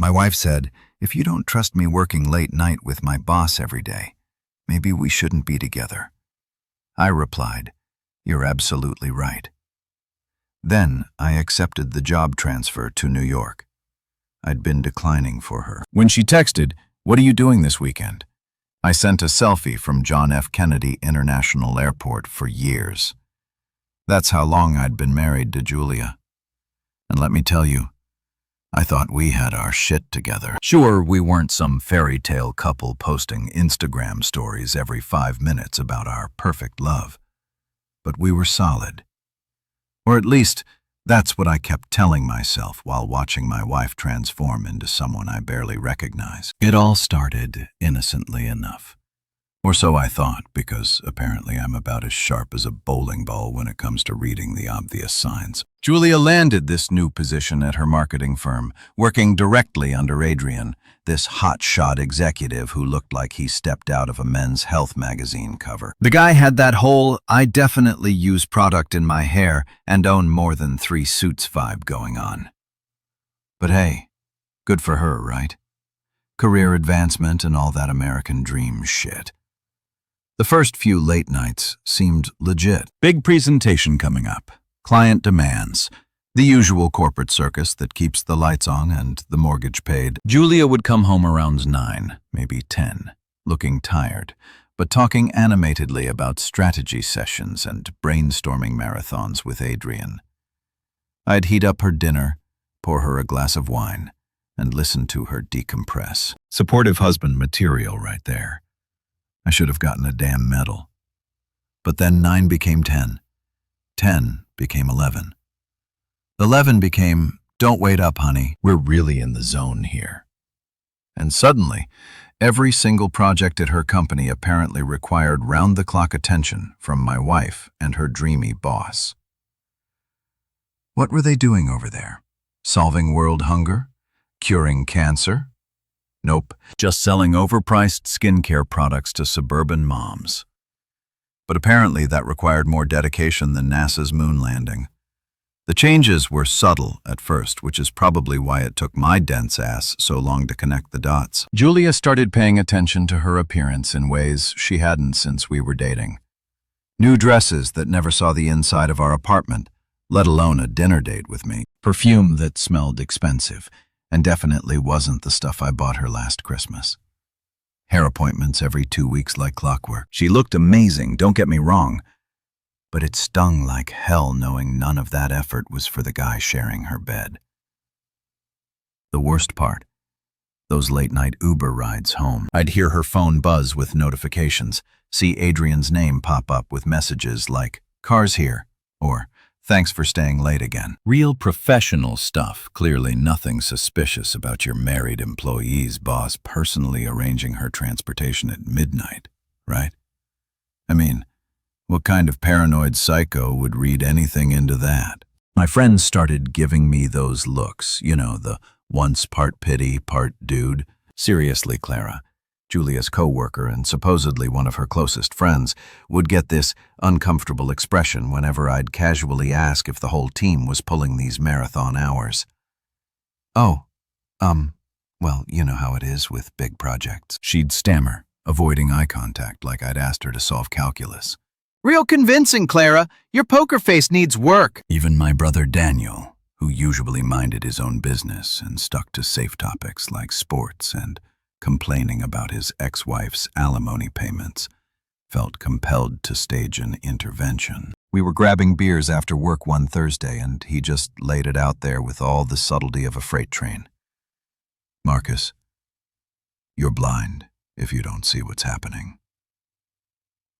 My wife said, "If you don't trust me working late night with my boss every day, maybe we shouldn't be together." I replied, "You're absolutely right." Then I accepted the job transfer to New York. I'd been declining for her. When she texted, "What are you doing this weekend?" I sent a selfie from John F. Kennedy International Airport for years. That's how long I'd been married to Julia. And let me tell you, I thought we had our shit together. Sure, we weren't some fairy tale couple posting Instagram stories every 5 minutes about our perfect love. But we were solid. Or at least, that's what I kept telling myself while watching my wife transform into someone I barely recognized. It all started innocently enough. Or so I thought, because apparently I'm about as sharp as a bowling ball when it comes to reading the obvious signs. Julia landed this new position at her marketing firm, working directly under Adrian, this hotshot executive who looked like he stepped out of a Men's Health magazine cover. The guy had that whole, "I definitely use product in my hair and own more than 3 suits" vibe going on. But hey, good for her, right? Career advancement and all that American dream shit. The first few late nights seemed legit. Big presentation coming up, client demands, the usual corporate circus that keeps the lights on and the mortgage paid. Julia would come home around 9, maybe 10, looking tired, but talking animatedly about strategy sessions and brainstorming marathons with Adrian. I'd heat up her dinner, pour her a glass of wine, and listen to her decompress. Supportive husband material right there. I should have gotten a damn medal. But then 9 became 10. 10 became 11. 11 became, "Don't wait up, honey. We're really in the zone here." And suddenly, every single project at her company apparently required round-the-clock attention from my wife and her dreamy boss. What were they doing over there? Solving world hunger? Curing cancer? Nope, just selling overpriced skincare products to suburban moms. But apparently that required more dedication than NASA's moon landing. The changes were subtle at first, which is probably why it took my dense ass so long to connect the dots. Julia started paying attention to her appearance in ways she hadn't since we were dating. New dresses that never saw the inside of our apartment, let alone a dinner date with me. Perfume that smelled expensive, and definitely wasn't the stuff I bought her last Christmas. Hair appointments every 2 weeks like clockwork. She looked amazing, don't get me wrong, but it stung like hell knowing none of that effort was for the guy sharing her bed. The worst part, those late-night Uber rides home. I'd hear her phone buzz with notifications, see Adrian's name pop up with messages like, "Car's here," or "Thanks for staying late again." Real professional stuff, clearly nothing suspicious about your married employee's boss personally arranging her transportation at midnight, right? I mean, what kind of paranoid psycho would read anything into that? My friends started giving me those looks, you know, the once part pity, part dude. Seriously, Clara, Julia's co-worker and supposedly one of her closest friends, would get this uncomfortable expression whenever I'd casually ask if the whole team was pulling these marathon hours. "Oh, well, you know how it is with big projects." She'd stammer, avoiding eye contact like I'd asked her to solve calculus. "Real convincing, Clara. Your poker face needs work." Even my brother Daniel, who usually minded his own business and stuck to safe topics like sports and complaining about his ex-wife's alimony payments, felt compelled to stage an intervention. We were grabbing beers after work one Thursday, and he just laid it out there with all the subtlety of a freight train. "Marcus, you're blind if you don't see what's happening."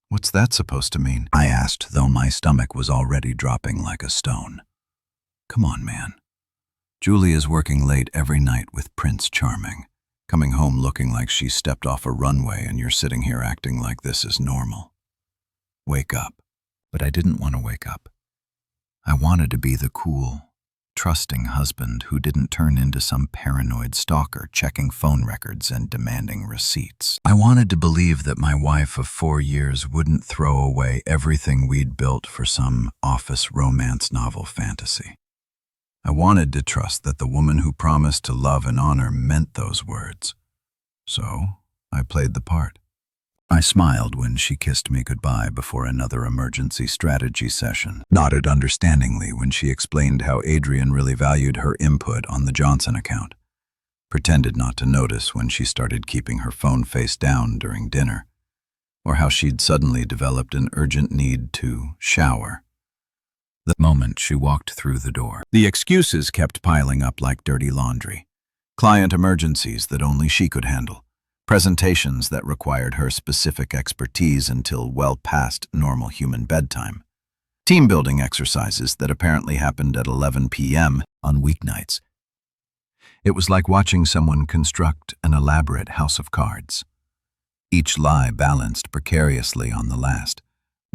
"What's that supposed to mean?" I asked, though my stomach was already dropping like a stone. "Come on, man. Julia's working late every night with Prince Charming, coming home looking like she stepped off a runway, and you're sitting here acting like this is normal. Wake up." But I didn't want to wake up. I wanted to be the cool, trusting husband who didn't turn into some paranoid stalker checking phone records and demanding receipts. I wanted to believe that my wife of 4 years wouldn't throw away everything we'd built for some office romance novel fantasy. I wanted to trust that the woman who promised to love and honor meant those words. So, I played the part. I smiled when she kissed me goodbye before another emergency strategy session, nodded understandingly when she explained how Adrian really valued her input on the Johnson account, pretended not to notice when she started keeping her phone face down during dinner, or how she'd suddenly developed an urgent need to shower the moment she walked through the door. The excuses kept piling up like dirty laundry. Client emergencies that only she could handle. Presentations that required her specific expertise until well past normal human bedtime. Team-building exercises that apparently happened at 11 p.m. on weeknights. It was like watching someone construct an elaborate house of cards. Each lie balanced precariously on the last,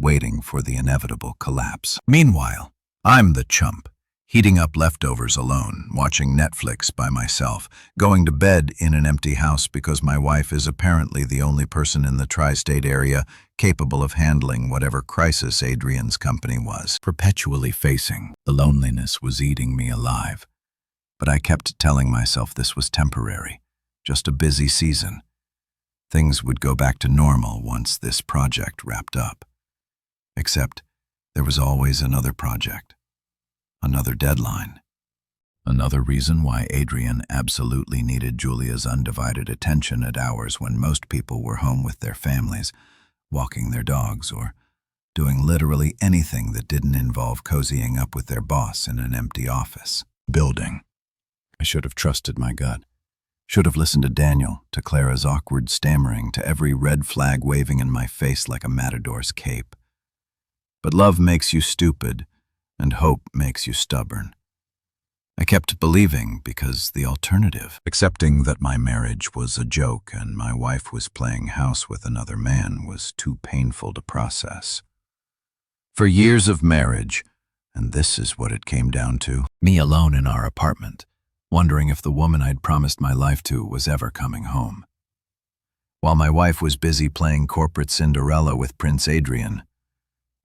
waiting for the inevitable collapse. Meanwhile, I'm the chump, heating up leftovers alone, watching Netflix by myself, going to bed in an empty house because my wife is apparently the only person in the tri-state area capable of handling whatever crisis Adrian's company was perpetually facing. The loneliness was eating me alive, but I kept telling myself this was temporary, just a busy season. Things would go back to normal once this project wrapped up. Except there was always another project, another deadline, another reason why Adrian absolutely needed Julia's undivided attention at hours when most people were home with their families, walking their dogs, or doing literally anything that didn't involve cozying up with their boss in an empty office building. I should have trusted my gut. Should have listened to Daniel, to Clara's awkward stammering, to every red flag waving in my face like a matador's cape. But love makes you stupid, and hope makes you stubborn. I kept believing because the alternative, accepting that my marriage was a joke and my wife was playing house with another man, was too painful to process. For years of marriage, and this is what it came down to, me alone in our apartment, wondering if the woman I'd promised my life to was ever coming home. While my wife was busy playing corporate Cinderella with Prince Adrian,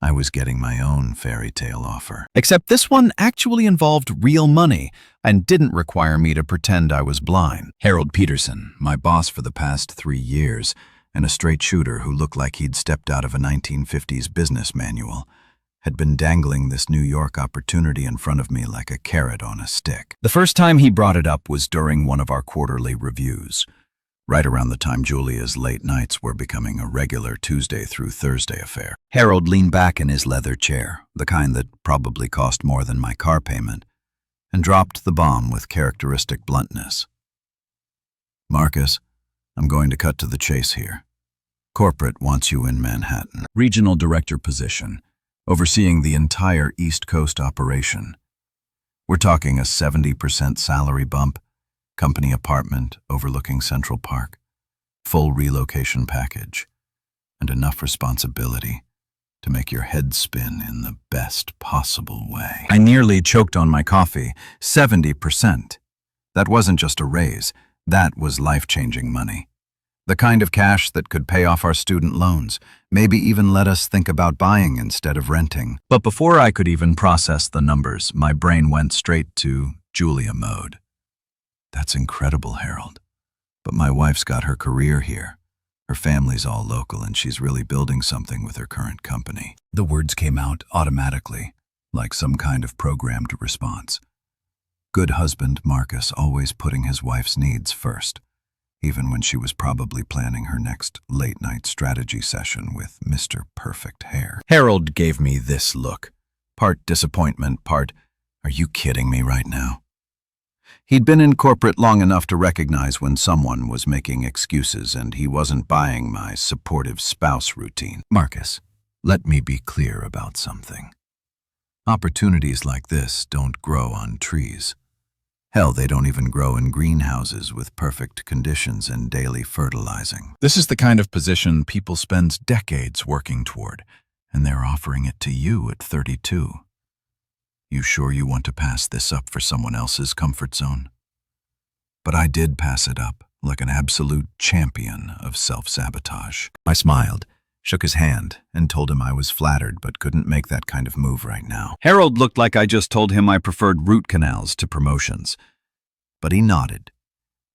I was getting my own fairy tale offer. Except this one actually involved real money and didn't require me to pretend I was blind. Harold Peterson, my boss for the past 3 years, and a straight shooter who looked like he'd stepped out of a 1950s business manual, had been dangling this New York opportunity in front of me like a carrot on a stick. The first time he brought it up was during one of our quarterly reviews, right around the time Julia's late nights were becoming a regular Tuesday through Thursday affair. Harold leaned back in his leather chair, the kind that probably cost more than my car payment, and dropped the bomb with characteristic bluntness. Marcus, I'm going to cut to the chase here. Corporate wants you in Manhattan. Regional director position, overseeing the entire East Coast operation. We're talking a 70% salary bump, company apartment overlooking Central Park, full relocation package, and enough responsibility to make your head spin in the best possible way. I nearly choked on my coffee. 70%. That wasn't just a raise, that was life-changing money. The kind of cash that could pay off our student loans, maybe even let us think about buying instead of renting. But before I could even process the numbers, my brain went straight to Julia mode. That's incredible, Harold. But my wife's got her career here. Her family's all local and she's really building something with her current company. The words came out automatically, like some kind of programmed response. Good husband Marcus always putting his wife's needs first, even when she was probably planning her next late-night strategy session with Mr. Perfect Hair. Harold gave me this look, part disappointment, part, "Are you kidding me right now?" He'd been in corporate long enough to recognize when someone was making excuses and he wasn't buying my supportive spouse routine. Marcus, let me be clear about something. Opportunities like this don't grow on trees. Hell, they don't even grow in greenhouses with perfect conditions and daily fertilizing. This is the kind of position people spend decades working toward, and they're offering it to you at 32. You sure you want to pass this up for someone else's comfort zone? But I did pass it up, like an absolute champion of self-sabotage. I smiled, shook his hand, and told him I was flattered but couldn't make that kind of move right now. Harold looked like I just told him I preferred root canals to promotions. But he nodded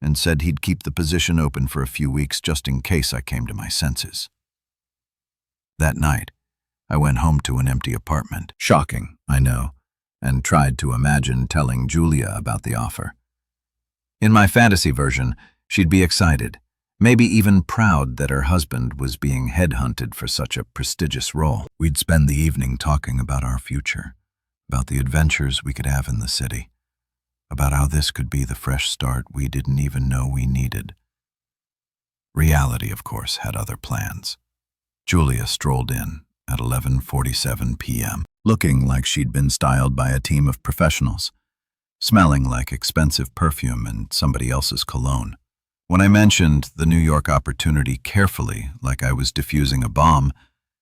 and said he'd keep the position open for a few weeks just in case I came to my senses. That night, I went home to an empty apartment. Shocking, I know, and tried to imagine telling Julia about the offer. In my fantasy version, she'd be excited, maybe even proud that her husband was being headhunted for such a prestigious role. We'd spend the evening talking about our future, about the adventures we could have in the city, about how this could be the fresh start we didn't even know we needed. Reality, of course, had other plans. Julia strolled in at 11:47 p.m., looking like she'd been styled by a team of professionals, smelling like expensive perfume and somebody else's cologne. When I mentioned the New York opportunity carefully, like I was diffusing a bomb,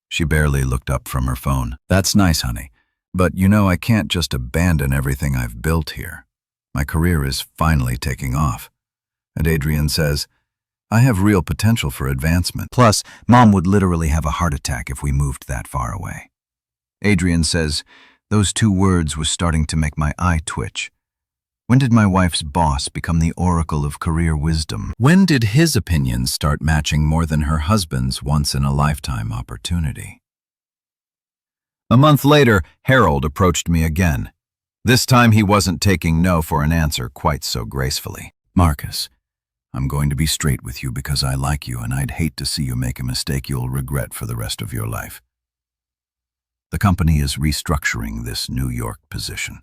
she barely looked up from her phone. "That's nice, honey, but you know I can't just abandon everything I've built here. My career is finally taking off." And Adrian says, "I have real potential for advancement. Plus, Mom would literally have a heart attack if we moved that far away." Adrian says, "Those two words was starting to make my eye twitch. When did my wife's boss become the oracle of career wisdom? When did his opinions start matching more than her husband's once-in-a-lifetime opportunity?" A month later, Harold approached me again. This time he wasn't taking no for an answer quite so gracefully. "Marcus, I'm going to be straight with you because I like you and I'd hate to see you make a mistake you'll regret for the rest of your life. The company is restructuring this New York position.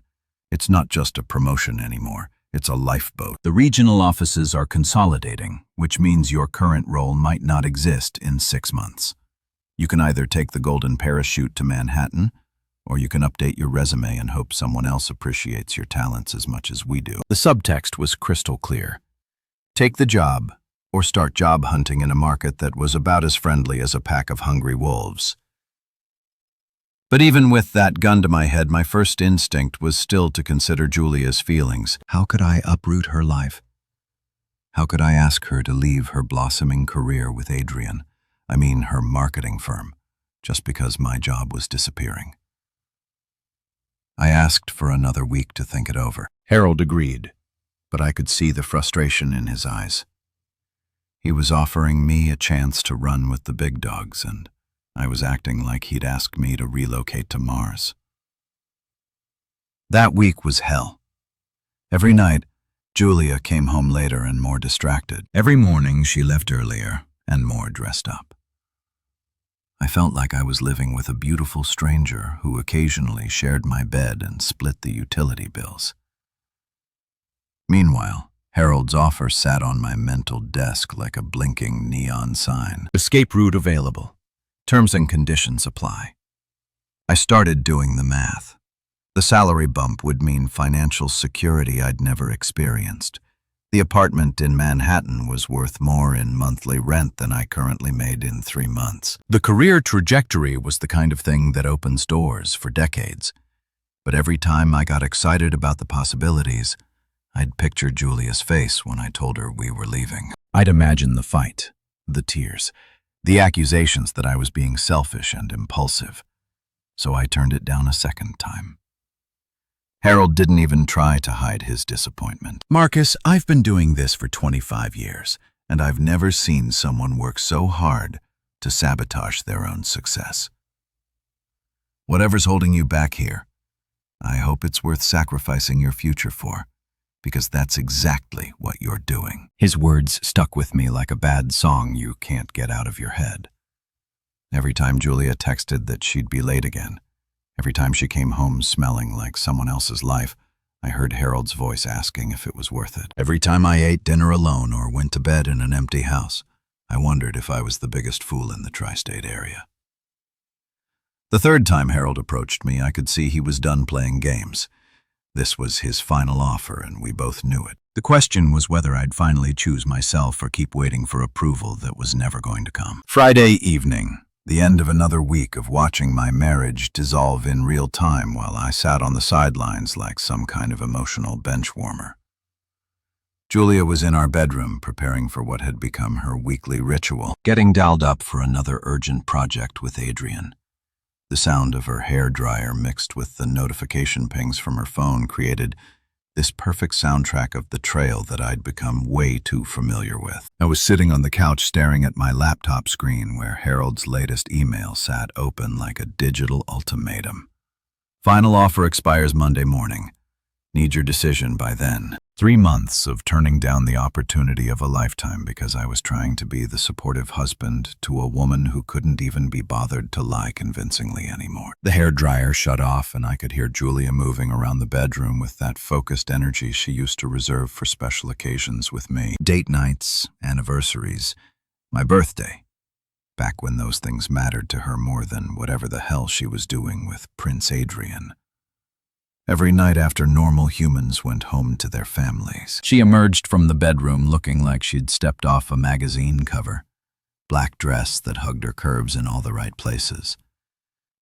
It's not just a promotion anymore, it's a lifeboat. The regional offices are consolidating, which means your current role might not exist in 6 months. You can either take the golden parachute to Manhattan, or you can update your resume and hope someone else appreciates your talents as much as we do." The subtext was crystal clear. Take the job, or start job hunting in a market that was about as friendly as a pack of hungry wolves. But even with that gun to my head, my first instinct was still to consider Julia's feelings. How could I uproot her life? How could I ask her to leave her blossoming career with Adrian, I mean her marketing firm, just because my job was disappearing? I asked for another week to think it over. Harold agreed, but I could see the frustration in his eyes. He was offering me a chance to run with the big dogs, and I was acting like he'd asked me to relocate to Mars. That week was hell. Every night, Julia came home later and more distracted. Every morning, she left earlier and more dressed up. I felt like I was living with a beautiful stranger who occasionally shared my bed and split the utility bills. Meanwhile, Harold's offer sat on my mental desk like a blinking neon sign. Escape route available. Terms and conditions apply. I started doing the math. The salary bump would mean financial security I'd never experienced. The apartment in Manhattan was worth more in monthly rent than I currently made in 3 months. The career trajectory was the kind of thing that opens doors for decades. But every time I got excited about the possibilities, I'd picture Julia's face when I told her we were leaving. I'd imagine the fight, the tears, the accusations that I was being selfish and impulsive. So I turned it down a second time. Harold didn't even try to hide his disappointment. "Marcus, I've been doing this for 25 years, and I've never seen someone work so hard to sabotage their own success. Whatever's holding you back here, I hope it's worth sacrificing your future for, because that's exactly what you're doing." His words stuck with me like a bad song you can't get out of your head. Every time Julia texted that she'd be late again, every time she came home smelling like someone else's life, I heard Harold's voice asking if it was worth it. Every time I ate dinner alone or went to bed in an empty house, I wondered if I was the biggest fool in the tri-state area. The third time Harold approached me, I could see he was done playing games. This was his final offer, and we both knew it. The question was whether I'd finally choose myself or keep waiting for approval that was never going to come. Friday evening, the end of another week of watching my marriage dissolve in real time while I sat on the sidelines like some kind of emotional bench warmer. Julia was in our bedroom, preparing for what had become her weekly ritual, getting dolled up for another urgent project with Adrian. The sound of her hair dryer mixed with the notification pings from her phone created this perfect soundtrack of the trail that I'd become way too familiar with. I was sitting on the couch staring at my laptop screen where Harold's latest email sat open like a digital ultimatum. Final offer expires Monday morning. Need your decision by then. 3 months of turning down the opportunity of a lifetime because I was trying to be the supportive husband to a woman who couldn't even be bothered to lie convincingly anymore. The hair dryer shut off and I could hear Julia moving around the bedroom with that focused energy she used to reserve for special occasions with me. Date nights, anniversaries, my birthday. Back when those things mattered to her more than whatever the hell she was doing with Prince Adrian. Every night after normal humans went home to their families, she emerged from the bedroom looking like she'd stepped off a magazine cover. Black dress that hugged her curves in all the right places.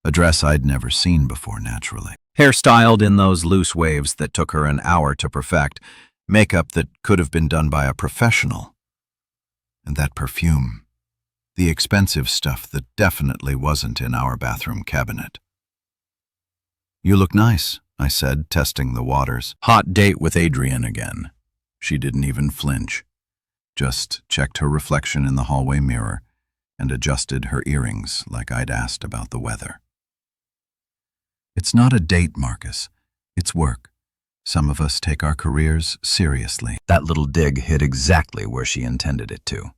A dress I'd never seen before, naturally. Hair styled in those loose waves that took her an hour to perfect. Makeup that could have been done by a professional. And that perfume. The expensive stuff that definitely wasn't in our bathroom cabinet. "You look nice," I said, testing the waters. Hot date with Adrian again. She didn't even flinch. Just checked her reflection in the hallway mirror and adjusted her earrings like I'd asked about the weather. "It's not a date, Marcus. It's work. Some of us take our careers seriously." That little dig hit exactly where she intended it to.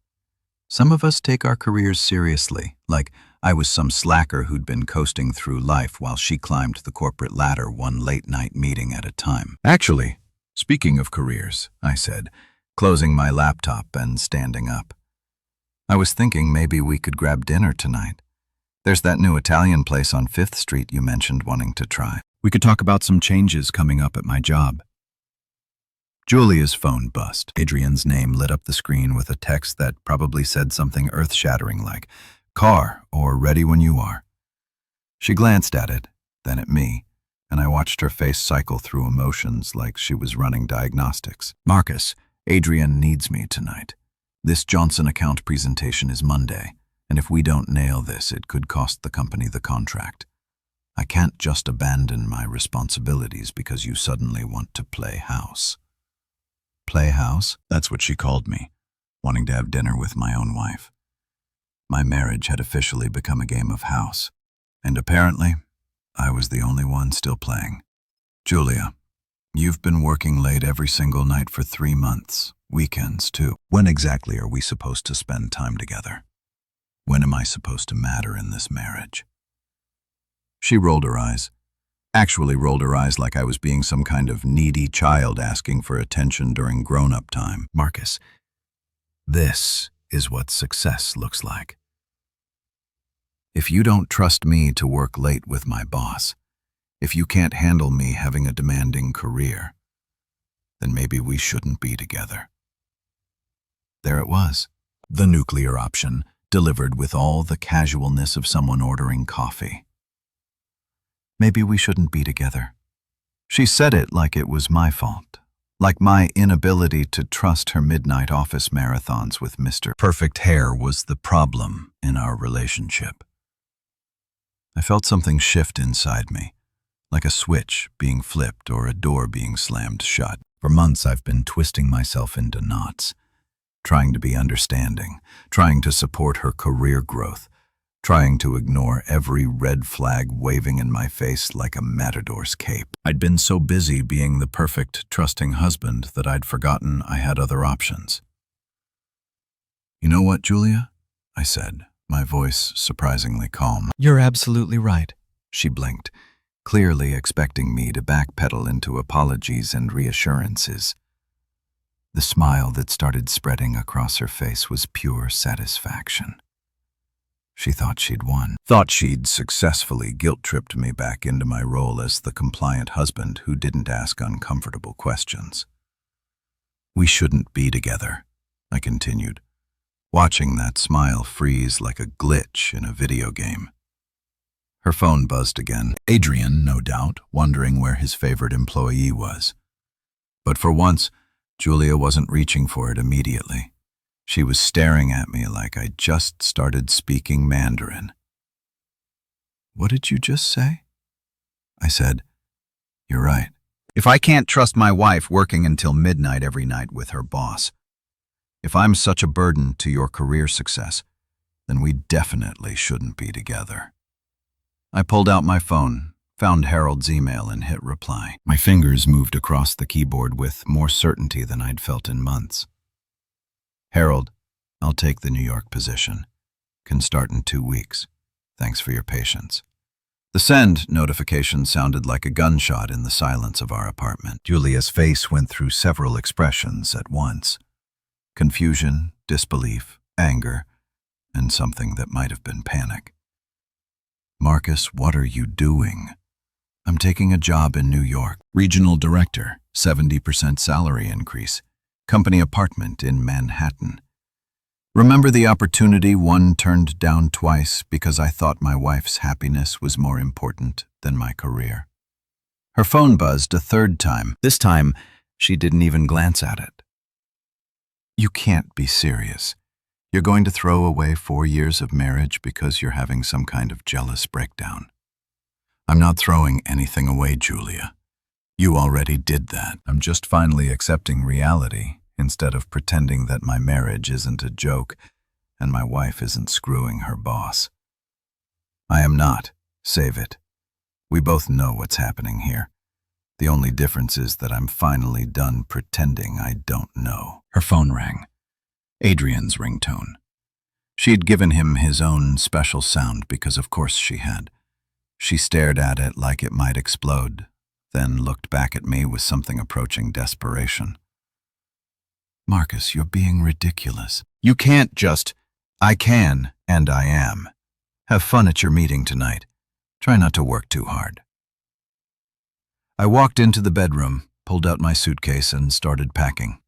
Some of us take our careers seriously, like I was some slacker who'd been coasting through life while she climbed the corporate ladder one late-night meeting at a time. "Actually, speaking of careers," I said, closing my laptop and standing up. "I was thinking maybe we could grab dinner tonight. There's that new Italian place on 5th Street you mentioned wanting to try. We could talk about some changes coming up at my job." Julia's phone buzzed. Adrian's name lit up the screen with a text that probably said something earth-shattering like, "Car," or "Ready when you are." She glanced at it, then at me, and I watched her face cycle through emotions like she was running diagnostics. "Marcus, Adrian needs me tonight. This Johnson account presentation is Monday, and if we don't nail this, it could cost the company the contract. I can't just abandon my responsibilities because you suddenly want to play house." Play house? That's what she called me, wanting to have dinner with my own wife. My marriage had officially become a game of house, and apparently, I was the only one still playing. "Julia, you've been working late every single night for 3 months, weekends too. When exactly are we supposed to spend time together? When am I supposed to matter in this marriage?" She rolled her eyes. Actually rolled her eyes like I was being some kind of needy child asking for attention during grown-up time. "Marcus, this is what success looks like. If you don't trust me to work late with my boss, if you can't handle me having a demanding career, then maybe we shouldn't be together." There it was, the nuclear option, delivered with all the casualness of someone ordering coffee. Maybe we shouldn't be together. She said it like it was my fault, like my inability to trust her midnight office marathons with Mr. Perfect Hair was the problem in our relationship. I felt something shift inside me, like a switch being flipped or a door being slammed shut. For months I've been twisting myself into knots, trying to be understanding, trying to support her career growth, trying to ignore every red flag waving in my face like a matador's cape. I'd been so busy being the perfect, trusting husband that I'd forgotten I had other options. "You know what, Julia?" I said, my voice surprisingly calm. You're absolutely right. She blinked, clearly expecting me to backpedal into apologies and reassurances. The smile that started spreading across her face was pure satisfaction. She thought she'd won, thought she'd successfully guilt-tripped me back into my role as the compliant husband who didn't ask uncomfortable questions. "We shouldn't be together," I continued, watching that smile freeze like a glitch in a video game. Her phone buzzed again. Adrian, no doubt, wondering where his favorite employee was. But for once, Julia wasn't reaching for it immediately. She was staring at me like I just started speaking Mandarin. "What did you just say?" I said, "You're right. If I can't trust my wife working until midnight every night with her boss, if I'm such a burden to your career success, then we definitely shouldn't be together." I pulled out my phone, found Harold's email, and hit reply. My fingers moved across the keyboard with more certainty than I'd felt in months. "Harold, I'll take the New York position. Can start in 2 weeks. Thanks for your patience." The send notification sounded like a gunshot in the silence of our apartment. Julia's face went through several expressions at once: confusion, disbelief, anger, and something that might have been panic. "Marcus, what are you doing?" "I'm taking a job in New York. Regional director, 70% salary increase. Company apartment in Manhattan. Remember the opportunity one turned down twice because I thought my wife's happiness was more important than my career?" Her phone buzzed a third time. This time, she didn't even glance at it. "You can't be serious. You're going to throw away 4 years of marriage because you're having some kind of jealous breakdown?" "I'm not throwing anything away, Julia. You already did that. I'm just finally accepting reality instead of pretending that my marriage isn't a joke and my wife isn't screwing her boss. I am not. Save it. We both know what's happening here. The only difference is that I'm finally done pretending I don't know." Her phone rang. Adrian's ringtone. She'd given him his own special sound because of course she had. She stared at it like it might explode, then looked back at me with something approaching desperation. "Marcus, you're being ridiculous. You can't just—" "I can, and I am. Have fun at your meeting tonight. Try not to work too hard." I walked into the bedroom, pulled out my suitcase, and started packing.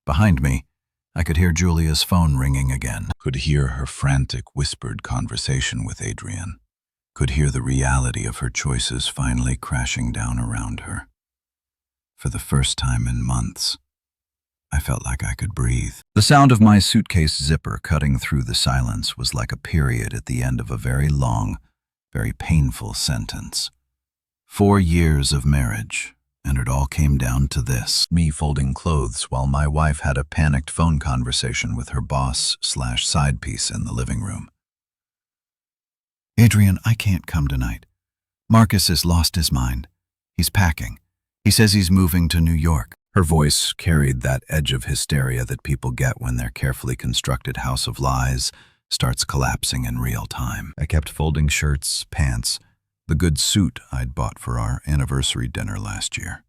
Behind me, I could hear Julia's phone ringing again. Could hear her frantic, whispered conversation with Adrian. Could hear the reality of her choices finally crashing down around her. For the first time in months, I felt like I could breathe. The sound of my suitcase zipper cutting through the silence was like a period at the end of a very long, very painful sentence. 4 years of marriage, and it all came down to this: me folding clothes while my wife had a panicked phone conversation with her boss/side piece in the living room. "Adrian, I can't come tonight. Marcus has lost his mind. He's packing. He says he's moving to New York." Her voice carried that edge of hysteria that people get when their carefully constructed house of lies starts collapsing in real time. I kept folding shirts, pants, the good suit I'd bought for our anniversary dinner last year.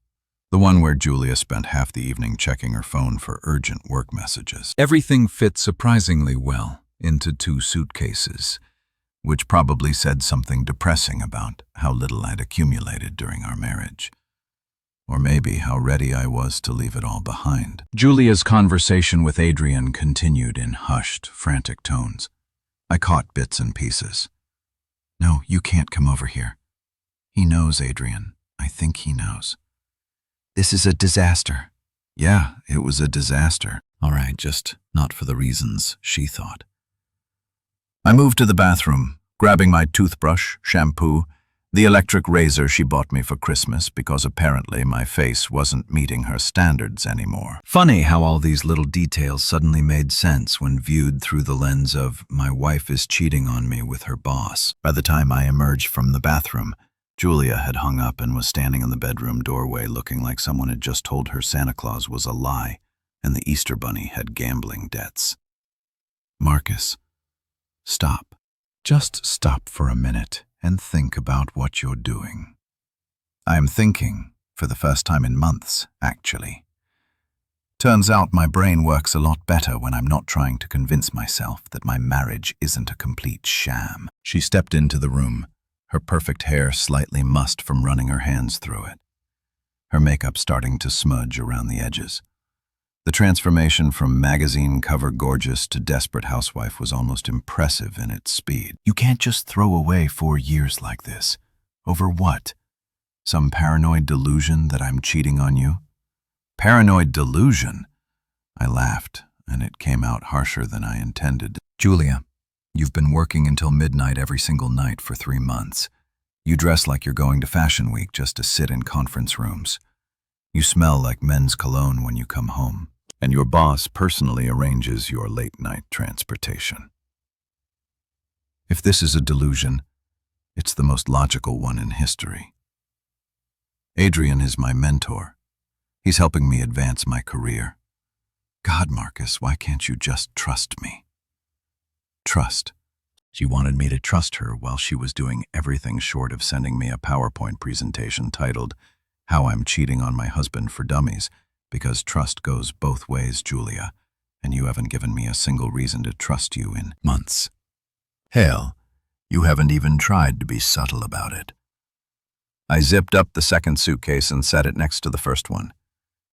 The one where Julia spent half the evening checking her phone for urgent work messages. Everything fit surprisingly well into 2 suitcases, which probably said something depressing about how little I'd accumulated during our marriage. Or maybe how ready I was to leave it all behind. Julia's conversation with Adrian continued in hushed, frantic tones. I caught bits and pieces. "No, you can't come over here. He knows, Adrian. I think he knows. This is a disaster." Yeah, it was a disaster. All right, just not for the reasons she thought. I moved to the bathroom, grabbing my toothbrush, shampoo, the electric razor she bought me for Christmas because apparently my face wasn't meeting her standards anymore. Funny how all these little details suddenly made sense when viewed through the lens of my wife is cheating on me with her boss. By the time I emerged from the bathroom, Julia had hung up and was standing in the bedroom doorway looking like someone had just told her Santa Claus was a lie and the Easter Bunny had gambling debts. "Marcus, stop. Just stop for a minute and think about what you're doing." I am thinking, for the first time in months, actually. Turns out my brain works a lot better when I'm not trying to convince myself that my marriage isn't a complete sham. She stepped into the room, her perfect hair slightly mussed from running her hands through it, her makeup starting to smudge around the edges. The transformation from magazine cover gorgeous to desperate housewife was almost impressive in its speed. "You can't just throw away 4 years like this. Over what? Some paranoid delusion that I'm cheating on you? Paranoid delusion. I laughed, and it came out harsher than I intended. Julia, you've been working until midnight every single night for 3 months. You dress like you're going to Fashion Week just to sit in conference rooms. You smell like men's cologne when you come home, and your boss personally arranges your late-night transportation. If this is a delusion, it's the most logical one in history. Adrian is my mentor. He's helping me advance my career. God, Marcus, why can't you just trust me? Trust. She wanted me to trust her while she was doing everything short of sending me a PowerPoint presentation titled, "How I'm Cheating on My Husband for Dummies," because trust goes both ways, Julia, and you haven't given me a single reason to trust you in months. Hell, you haven't even tried to be subtle about it. I zipped up the second suitcase and set it next to the first one.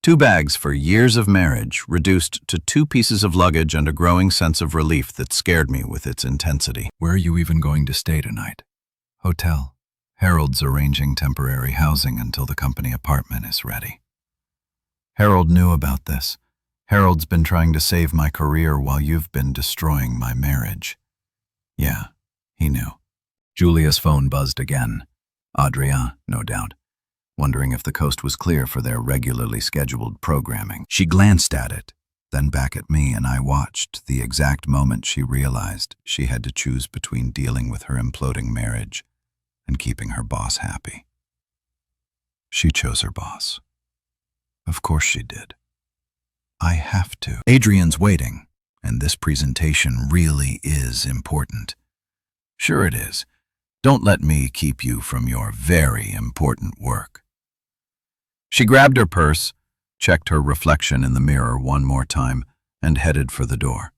2 bags for years of marriage, reduced to 2 pieces of luggage and a growing sense of relief that scared me with its intensity. Where are you even going to stay tonight? Hotel. Harold's arranging temporary housing until the company apartment is ready. Harold knew about this. Harold's been trying to save my career while you've been destroying my marriage. Yeah, he knew. Julia's phone buzzed again. Adria, no doubt, wondering if the coast was clear for their regularly scheduled programming. She glanced at it, then back at me, and I watched the exact moment she realized she had to choose between dealing with her imploding marriage and keeping her boss happy. She chose her boss. Of course she did. I have to. Adrian's waiting, and this presentation really is important. Sure it is. Don't let me keep you from your very important work. She grabbed her purse, checked her reflection in the mirror one more time, and headed for the door.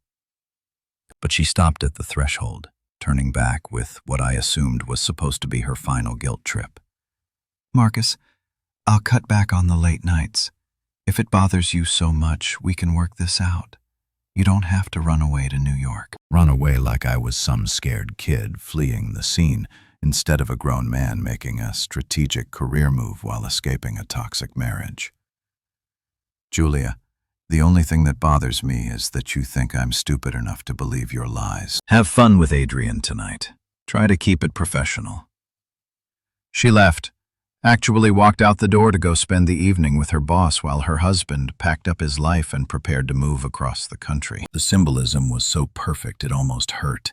But she stopped at the threshold, turning back with what I assumed was supposed to be her final guilt trip. Marcus, I'll cut back on the late nights. If it bothers you so much, we can work this out. You don't have to run away to New York. Run away like I was some scared kid fleeing the scene, instead of a grown man making a strategic career move while escaping a toxic marriage. Julia, the only thing that bothers me is that you think I'm stupid enough to believe your lies. Have fun with Adrian tonight. Try to keep it professional. She left, actually walked out the door to go spend the evening with her boss while her husband packed up his life and prepared to move across the country. The symbolism was so perfect it almost hurt.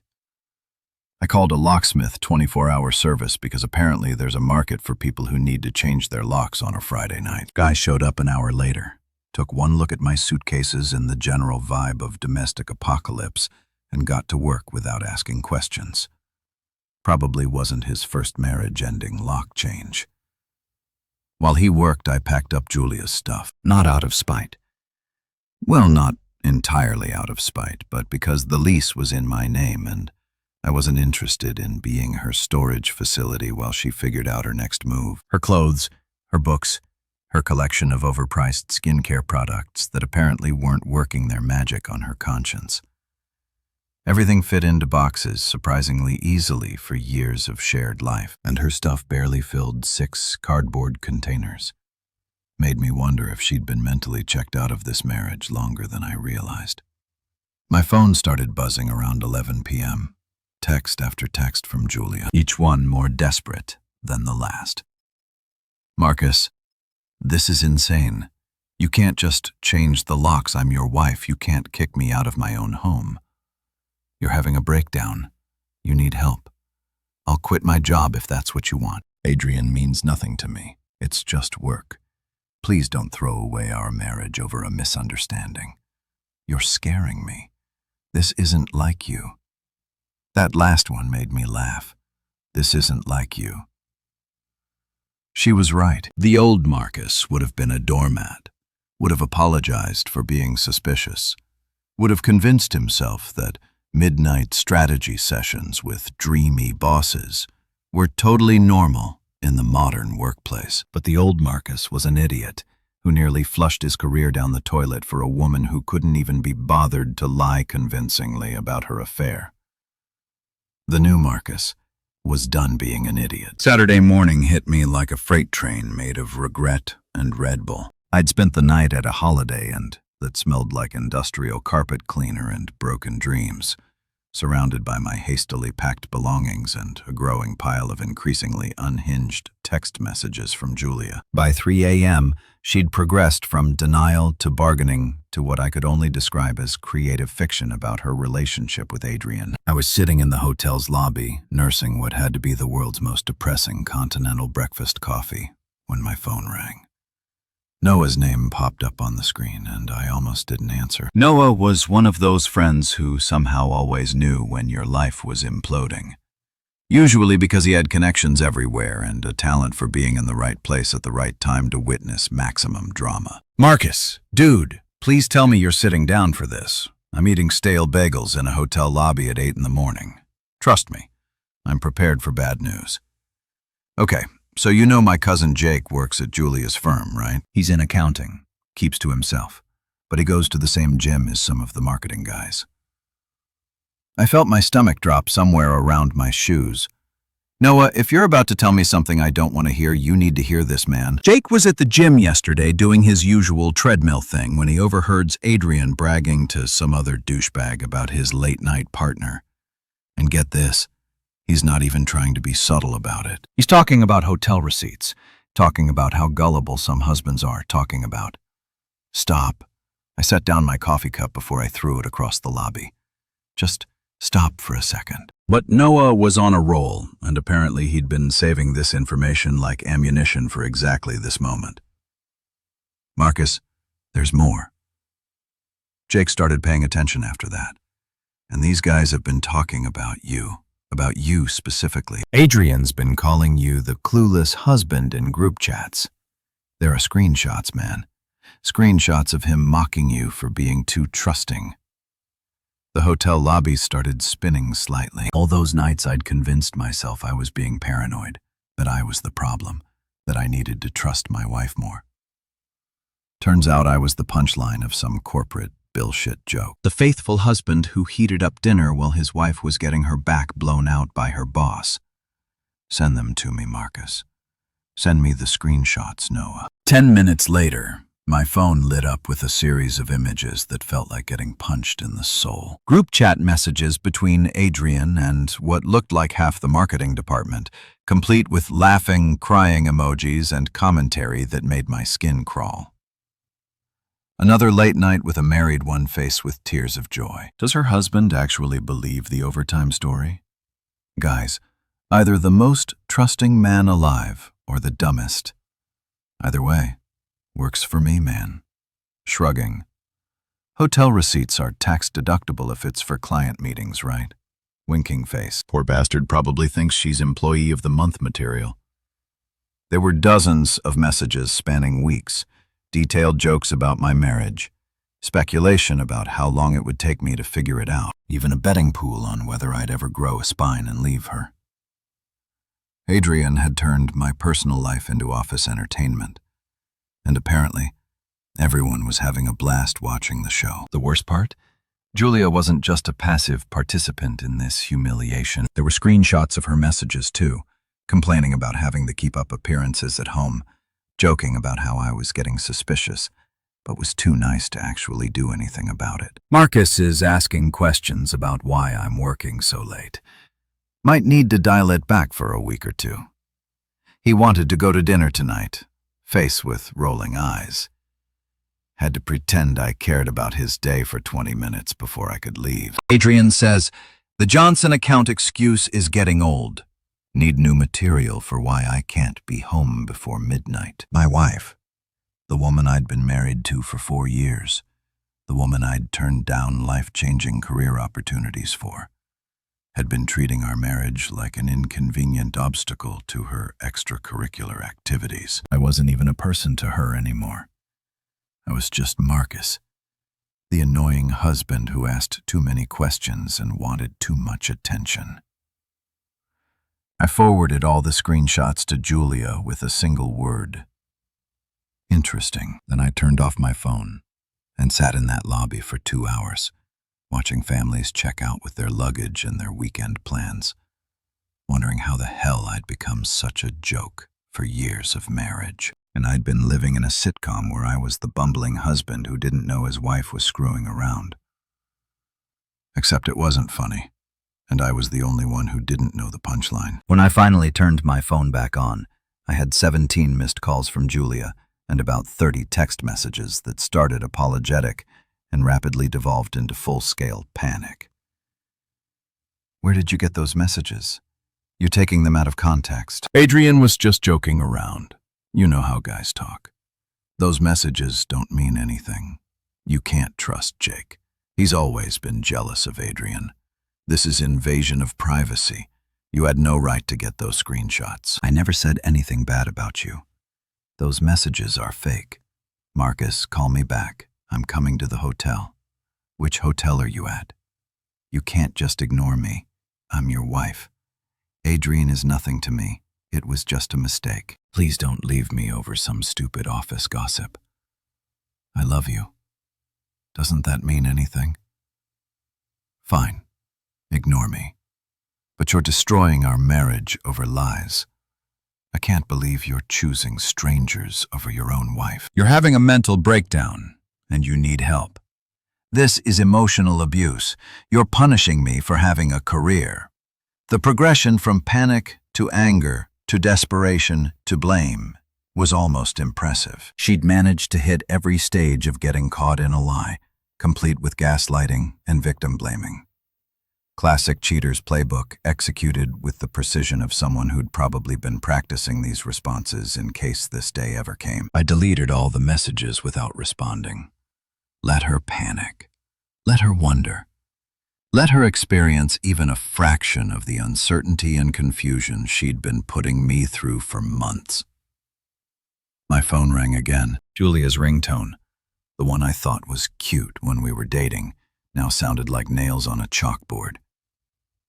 I called a locksmith 24-hour service because apparently there's a market for people who need to change their locks on a Friday night. Guy showed up an hour later, took one look at my suitcases in the general vibe of domestic apocalypse, and got to work without asking questions. Probably wasn't his first marriage-ending lock change. While he worked, I packed up Julia's stuff, not out of spite. Well, not entirely out of spite, but because the lease was in my name and I wasn't interested in being her storage facility while she figured out her next move. Her clothes, her books, her collection of overpriced skincare products that apparently weren't working their magic on her conscience. Everything fit into boxes surprisingly easily for years of shared life, and her stuff barely filled 6 cardboard containers. Made me wonder if she'd been mentally checked out of this marriage longer than I realized. My phone started buzzing around 11 p.m. Text after text from Julia, each one more desperate than the last. Marcus, this is insane. You can't just change the locks. I'm your wife. You can't kick me out of my own home. You're having a breakdown. You need help. I'll quit my job if that's what you want. Adrian means nothing to me. It's just work. Please don't throw away our marriage over a misunderstanding. You're scaring me. This isn't like you. That last one made me laugh. This isn't like you. She was right. The old Marcus would have been a doormat, would have apologized for being suspicious, would have convinced himself that midnight strategy sessions with dreamy bosses were totally normal in the modern workplace. But the old Marcus was an idiot who nearly flushed his career down the toilet for a woman who couldn't even be bothered to lie convincingly about her affair. The new Marcus was done being an idiot. Saturday morning hit me like a freight train made of regret and Red Bull. I'd spent the night at a holiday and that smelled like industrial carpet cleaner and broken dreams, surrounded by my hastily packed belongings and a growing pile of increasingly unhinged text messages from Julia. By 3 a.m., she'd progressed from denial to bargaining to what I could only describe as creative fiction about her relationship with Adrian. I was sitting in the hotel's lobby, nursing what had to be the world's most depressing continental breakfast coffee, when my phone rang. Noah's name popped up on the screen, and I almost didn't answer. Noah was one of those friends who somehow always knew when your life was imploding. Usually because he had connections everywhere and a talent for being in the right place at the right time to witness maximum drama. Marcus, dude, please tell me you're sitting down for this. I'm eating stale bagels in a hotel lobby at 8 in the morning. Trust me, I'm prepared for bad news. Okay, so you know my cousin Jake works at Julia's firm, right? He's in accounting, keeps to himself, but he goes to the same gym as some of the marketing guys. I felt my stomach drop somewhere around my shoes. Noah, if you're about to tell me something I don't want to hear, you need to hear this, man. Jake was at the gym yesterday doing his usual treadmill thing when he overheard Adrian bragging to some other douchebag about his late-night partner. And get this, he's not even trying to be subtle about it. He's talking about hotel receipts, talking about how gullible some husbands are, talking about... Stop. I set down my coffee cup before I threw it across the lobby. Just stop for a second. But Noah was on a roll, and apparently he'd been saving this information like ammunition for exactly this moment. Marcus, there's more. Jake started paying attention after that. And these guys have been talking about you specifically. Adrian's been calling you the clueless husband in group chats. There are screenshots, man. Screenshots of him mocking you for being too trusting. The hotel lobby started spinning slightly. All those nights I'd convinced myself I was being paranoid, that I was the problem, that I needed to trust my wife more. Turns out I was the punchline of some corporate bullshit joke. The faithful husband who heated up dinner while his wife was getting her back blown out by her boss. Send them to me, Marcus. Send me the screenshots, Noah. 10 minutes later, my phone lit up with a series of images that felt like getting punched in the soul. Group chat messages between Adrian and what looked like half the marketing department, complete with laughing, crying emojis and commentary that made my skin crawl. Another late night with a married one faced with tears of joy. Does her husband actually believe the overtime story? Guys, either the most trusting man alive or the dumbest. Either way, works for me, man. Shrugging. Hotel receipts are tax deductible if it's for client meetings, right? Winking face. Poor bastard probably thinks she's employee of the month material. There were dozens of messages spanning weeks, detailed jokes about my marriage, speculation about how long it would take me to figure it out, even a betting pool on whether I'd ever grow a spine and leave her. Adrian had turned my personal life into office entertainment, and apparently, everyone was having a blast watching the show. The worst part? Julia wasn't just a passive participant in this humiliation. There were screenshots of her messages, too. Complaining about having to keep up appearances at home, joking about how I was getting suspicious, but was too nice to actually do anything about it. Marcus is asking questions about why I'm working so late. Might need to dial it back for a week or two. He wanted to go to dinner tonight, face with rolling eyes. Had to pretend I cared about his day for 20 minutes before I could leave. Adrian says, the Johnson account excuse is getting old. Need new material for why I can't be home before midnight. My wife, the woman I'd been married to for 4 years, the woman I'd turned down life-changing career opportunities for, had been treating our marriage like an inconvenient obstacle to her extracurricular activities. I wasn't even a person to her anymore. I was just Marcus, the annoying husband who asked too many questions and wanted too much attention. I forwarded all the screenshots to Julia with a single word. Interesting. Then I turned off my phone and sat in that lobby for 2 hours, watching families check out with their luggage and their weekend plans, wondering how the hell I'd become such a joke for years of marriage. and I'd been living in a sitcom where I was the bumbling husband who didn't know his wife was screwing around. Except it wasn't funny, and I was the only one who didn't know the punchline. When I finally turned my phone back on, I had 17 missed calls from Julia and about 30 text messages that started apologetic and rapidly devolved into full-scale panic. Where did you get those messages? You're taking them out of context. Adrian was just joking around. You know how guys talk. Those messages don't mean anything. You can't trust Jake. He's always been jealous of Adrian. This is invasion of privacy. You had no right to get those screenshots. I never said anything bad about you. Those messages are fake. Marcus, call me back. I'm coming to the hotel. Which hotel are you at? You can't just ignore me. I'm your wife. Adrian is nothing to me. It was just a mistake. Please don't leave me over some stupid office gossip. I love you. Doesn't that mean anything? Fine. Ignore me. But you're destroying our marriage over lies. I can't believe you're choosing strangers over your own wife. You're having a mental breakdown, and you need help. This is emotional abuse. You're punishing me for having a career. The progression from panic to anger to desperation to blame was almost impressive. She'd managed to hit every stage of getting caught in a lie, complete with gaslighting and victim blaming. Classic cheater's playbook, executed with the precision of someone who'd probably been practicing these responses in case this day ever came. I deleted all the messages without responding. Let her panic. Let her wonder. Let her experience even a fraction of the uncertainty and confusion she'd been putting me through for months. My phone rang again. Julia's ringtone, the one I thought was cute when we were dating, now sounded like nails on a chalkboard.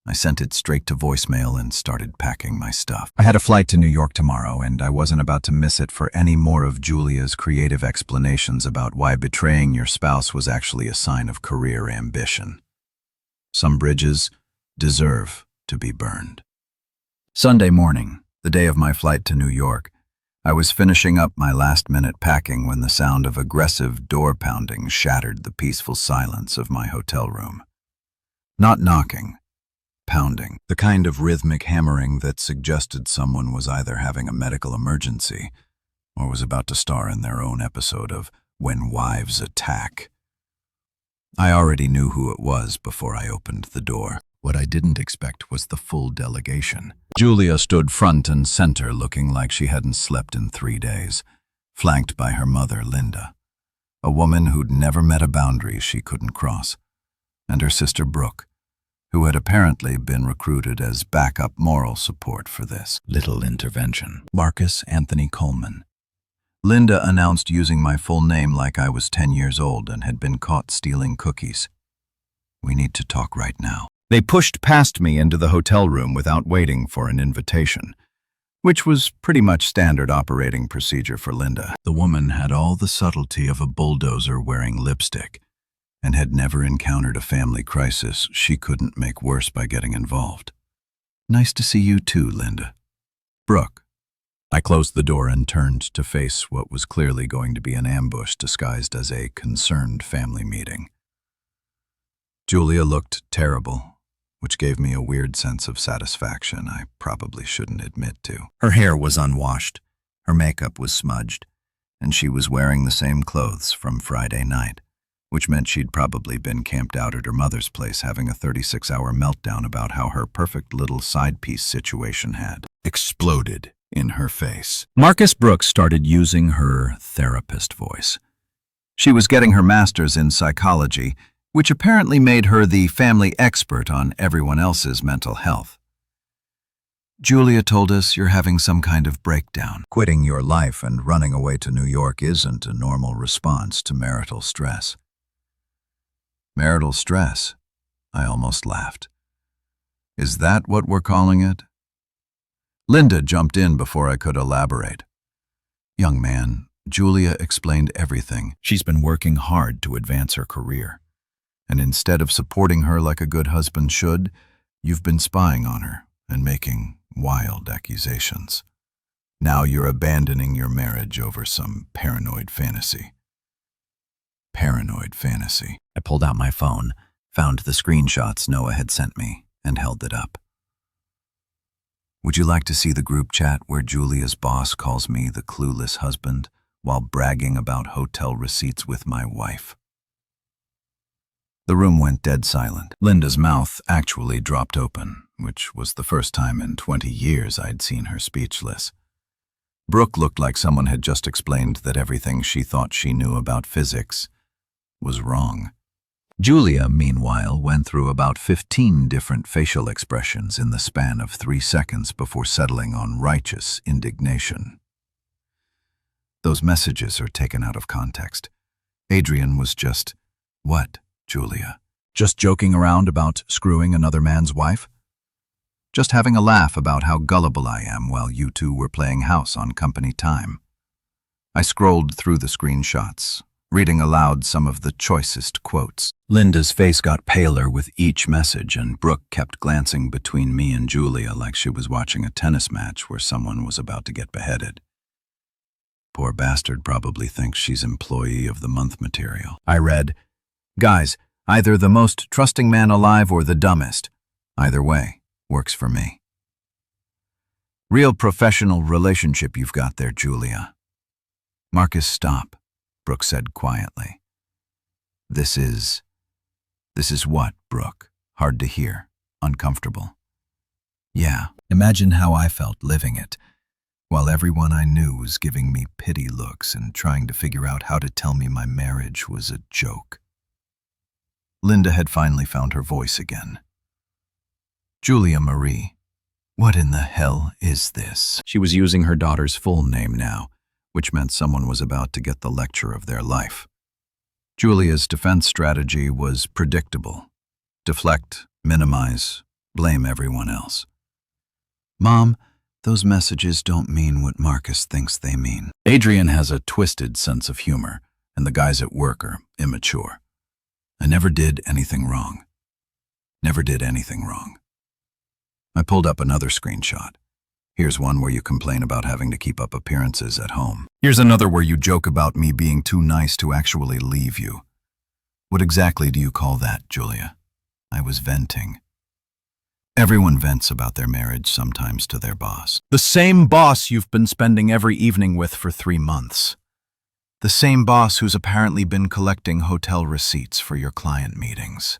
I sent it straight to voicemail and started packing my stuff. I had a flight to New York tomorrow, and I wasn't about to miss it for any more of Julia's creative explanations about why betraying your spouse was actually a sign of career ambition. Some bridges deserve to be burned. Sunday morning, the day of my flight to New York, I was finishing up my last-minute packing when the sound of aggressive door pounding shattered the peaceful silence of my hotel room. Not knocking, pounding, the kind of rhythmic hammering that suggested someone was either having a medical emergency or was about to star in their own episode of When Wives Attack. I already knew who it was before I opened the door. What I didn't expect was the full delegation. Julia stood front and center, looking like she hadn't slept in 3 days, flanked by her mother, Linda, a woman who'd never met a boundary she couldn't cross, and her sister, Brooke, who had apparently been recruited as backup moral support for this little intervention. Marcus Anthony Coleman. Linda announced using my full name like I was 10 years old and had been caught stealing cookies. We need to talk right now. They pushed past me into the hotel room without waiting for an invitation, which was pretty much standard operating procedure for Linda. The woman had all the subtlety of a bulldozer wearing lipstick and had never encountered a family crisis she couldn't make worse by getting involved. Nice to see you too, Linda. Brooke. I closed the door and turned to face what was clearly going to be an ambush disguised as a concerned family meeting. Julia looked terrible, which gave me a weird sense of satisfaction I probably shouldn't admit to. Her hair was unwashed, her makeup was smudged, and she was wearing the same clothes from Friday night, which meant she'd probably been camped out at her mother's place having a 36-hour meltdown about how her perfect little side piece situation had exploded in her face. Marcus Brooks started using her therapist voice. She was getting her master's in psychology, which apparently made her the family expert on everyone else's mental health. Julia told us you're having some kind of breakdown. Quitting your life and running away to New York isn't a normal response to marital stress. Marital stress? I almost laughed. Is that what we're calling it? Linda jumped in before I could elaborate. Young man, Julia explained everything. She's been working hard to advance her career. And instead of supporting her like a good husband should, you've been spying on her and making wild accusations. Now you're abandoning your marriage over some paranoid fantasy. Paranoid fantasy. I pulled out my phone, found the screenshots Noah had sent me, and held it up. Would you like to see the group chat where Julia's boss calls me the clueless husband while bragging about hotel receipts with my wife? The room went dead silent. Linda's mouth actually dropped open, which was the first time in 20 years I'd seen her speechless. Brooke looked like someone had just explained that everything she thought she knew about physics was wrong. Julia, meanwhile, went through about 15 different facial expressions in the span of 3 seconds before settling on righteous indignation. Those messages are taken out of context. Adrian was just, "What, Julia? Just joking around about screwing another man's wife? Just having a laugh about how gullible I am while you two were playing house on company time." I scrolled through the screenshots, reading aloud some of the choicest quotes. Linda's face got paler with each message, and Brooke kept glancing between me and Julia like she was watching a tennis match where someone was about to get beheaded. Poor bastard probably thinks she's employee of the month material. I read, "Guys, either the most trusting man alive or the dumbest. Either way, works for me." Real professional relationship you've got there, Julia. Marcus, stop, Brooke said quietly. This is what, Brooke? Hard to hear, uncomfortable. Yeah, imagine how I felt living it, while everyone I knew was giving me pity looks and trying to figure out how to tell me my marriage was a joke. Linda had finally found her voice again. "Julia Marie, what in the hell is this?" She was using her daughter's full name now, which meant someone was about to get the lecture of their life. Julia's defense strategy was predictable. Deflect, minimize, blame everyone else. "Mom, those messages don't mean what Marcus thinks they mean. Adrian has a twisted sense of humor, and the guys at work are immature. I never did anything wrong. Never did anything wrong." I pulled up another screenshot. Here's one where you complain about having to keep up appearances at home. Here's another where you joke about me being too nice to actually leave you. What exactly do you call that, Julia? I was venting. Everyone vents about their marriage sometimes to their boss. The same boss you've been spending every evening with for 3 months. The same boss who's apparently been collecting hotel receipts for your client meetings.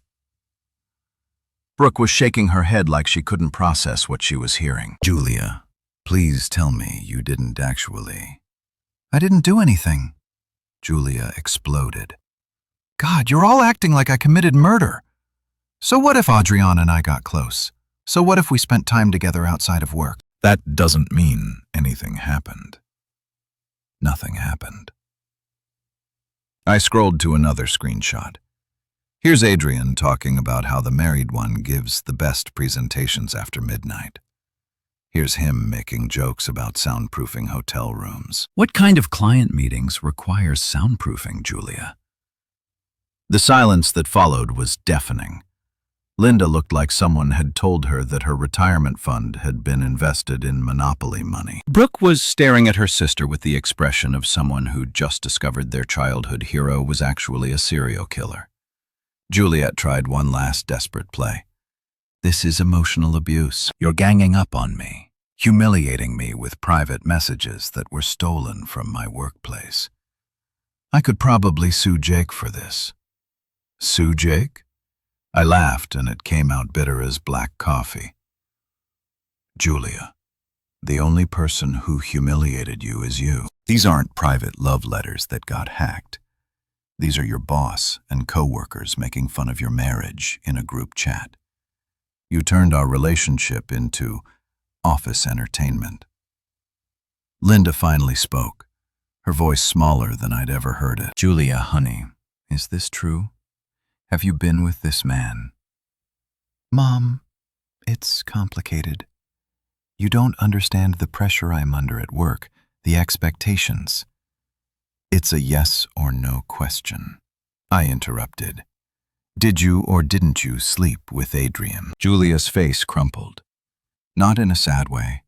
Brooke was shaking her head like she couldn't process what she was hearing. Julia, please tell me you didn't actually... I didn't do anything. Julia exploded. God, you're all acting like I committed murder. So what if Adriana and I got close? So what if we spent time together outside of work? That doesn't mean anything happened. Nothing happened. I scrolled to another screenshot. Here's Adrian talking about how the married one gives the best presentations after midnight. Here's him making jokes about soundproofing hotel rooms. What kind of client meetings requires soundproofing, Julia? The silence that followed was deafening. Linda looked like someone had told her that her retirement fund had been invested in Monopoly money. Brooke was staring at her sister with the expression of someone who'd just discovered their childhood hero was actually a serial killer. Juliet tried one last desperate play. This is emotional abuse. You're ganging up on me, humiliating me with private messages that were stolen from my workplace. I could probably sue Jake for this. Sue Jake? I laughed, and it came out bitter as black coffee. Julia, the only person who humiliated you is you. These aren't private love letters that got hacked. These are your boss and co-workers making fun of your marriage in a group chat. You turned our relationship into office entertainment. Linda finally spoke, her voice smaller than I'd ever heard it. Julia, honey, is this true? Have you been with this man? Mom, it's complicated. You don't understand the pressure I'm under at work, the expectations. It's a yes or no question. I interrupted. Did you or didn't you sleep with Adrian? Julia's face crumpled. Not in a sad way.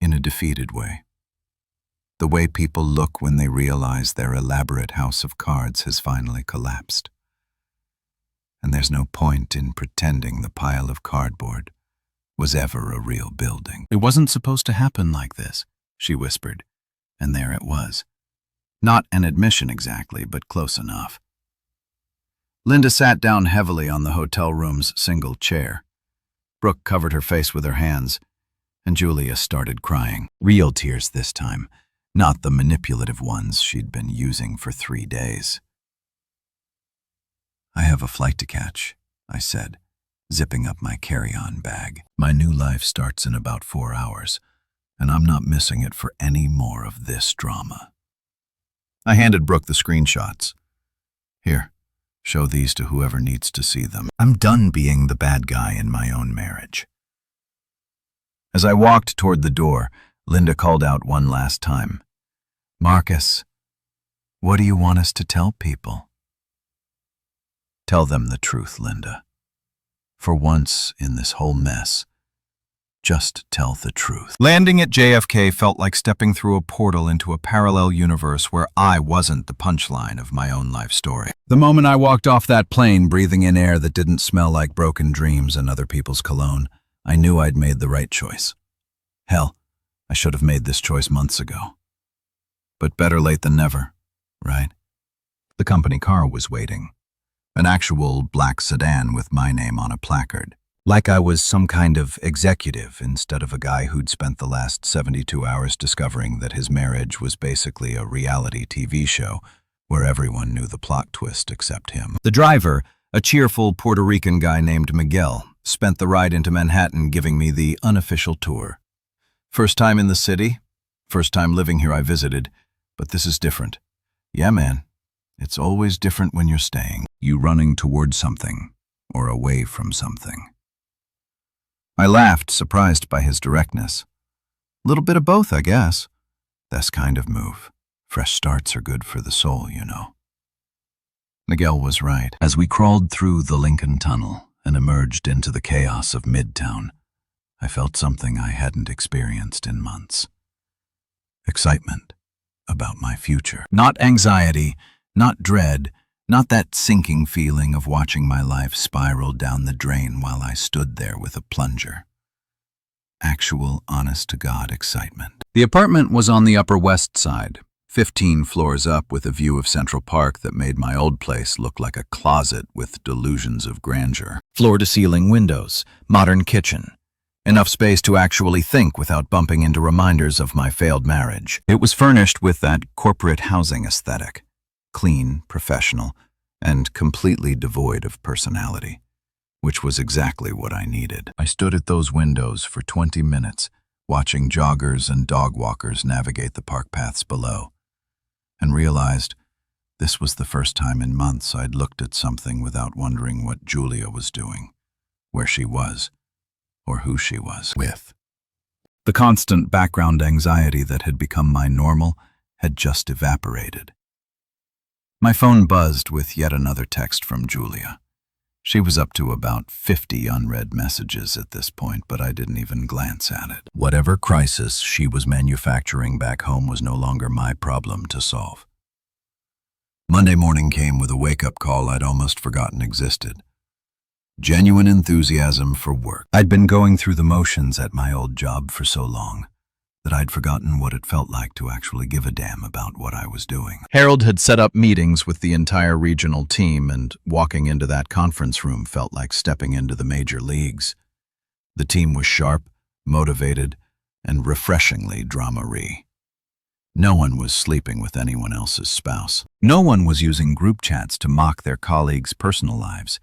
in a defeated way. The way people look when they realize their elaborate house of cards has finally collapsed. And there's no point in pretending the pile of cardboard was ever a real building. It wasn't supposed to happen like this, she whispered, and there it was. Not an admission exactly, but close enough. Linda sat down heavily on the hotel room's single chair. Brooke covered her face with her hands, and Julia started crying. Real tears this time, not the manipulative ones she'd been using for 3 days. I have a flight to catch, I said, zipping up my carry-on bag. My new life starts in about 4 hours, and I'm not missing it for any more of this drama. I handed Brooke the screenshots. Here, show these to whoever needs to see them. I'm done being the bad guy in my own marriage. As I walked toward the door, Linda called out one last time. Marcus, what do you want us to tell people? Tell them the truth, Linda. For once in this whole mess, just tell the truth. Landing at JFK felt like stepping through a portal into a parallel universe where I wasn't the punchline of my own life story. The moment I walked off that plane, breathing in air that didn't smell like broken dreams and other people's cologne, I knew I'd made the right choice. Hell, I should have made this choice months ago. But better late than never, right? The company car was waiting. An actual black sedan with my name on a placard. Like I was some kind of executive instead of a guy who'd spent the last 72 hours discovering that his marriage was basically a reality TV show where everyone knew the plot twist except him. The driver, a cheerful Puerto Rican guy named Miguel, spent the ride into Manhattan giving me the unofficial tour. First time in the city, first time living here I visited, but this is different. Yeah, man, it's always different when you're staying. You running towards something or away from something. I laughed, surprised by his directness. Little bit of both, I guess. This kind of move. Fresh starts are good for the soul, you know. Miguel was right. As we crawled through the Lincoln Tunnel and emerged into the chaos of Midtown, I felt something I hadn't experienced in months. Excitement about my future. Not anxiety, not dread, not that sinking feeling of watching my life spiral down the drain while I stood there with a plunger. Actual, honest-to-God excitement. The apartment was on the Upper West Side, 15 floors up with a view of Central Park that made my old place look like a closet with delusions of grandeur. Floor-to-ceiling windows, modern kitchen. Enough space to actually think without bumping into reminders of my failed marriage. It was furnished with that corporate housing aesthetic. Clean, professional, and completely devoid of personality, which was exactly what I needed. I stood at those windows for 20 minutes, watching joggers and dog walkers navigate the park paths below, and realized this was the first time in months I'd looked at something without wondering what Julia was doing, where she was, or who she was with. The constant background anxiety that had become my normal had just evaporated. My phone buzzed with yet another text from Julia. She was up to about 50 unread messages at this point, but I didn't even glance at it. Whatever crisis she was manufacturing back home was no longer my problem to solve. Monday morning came with a wake-up call I'd almost forgotten existed. Genuine enthusiasm for work. I'd been going through the motions at my old job for so long that I'd forgotten what it felt like to actually give a damn about what I was doing. Harold had set up meetings with the entire regional team, and walking into that conference room felt like stepping into the major leagues. The team was sharp, motivated, and refreshingly drama-free. No one was sleeping with anyone else's spouse. No one was using group chats to mock their colleagues' personal lives,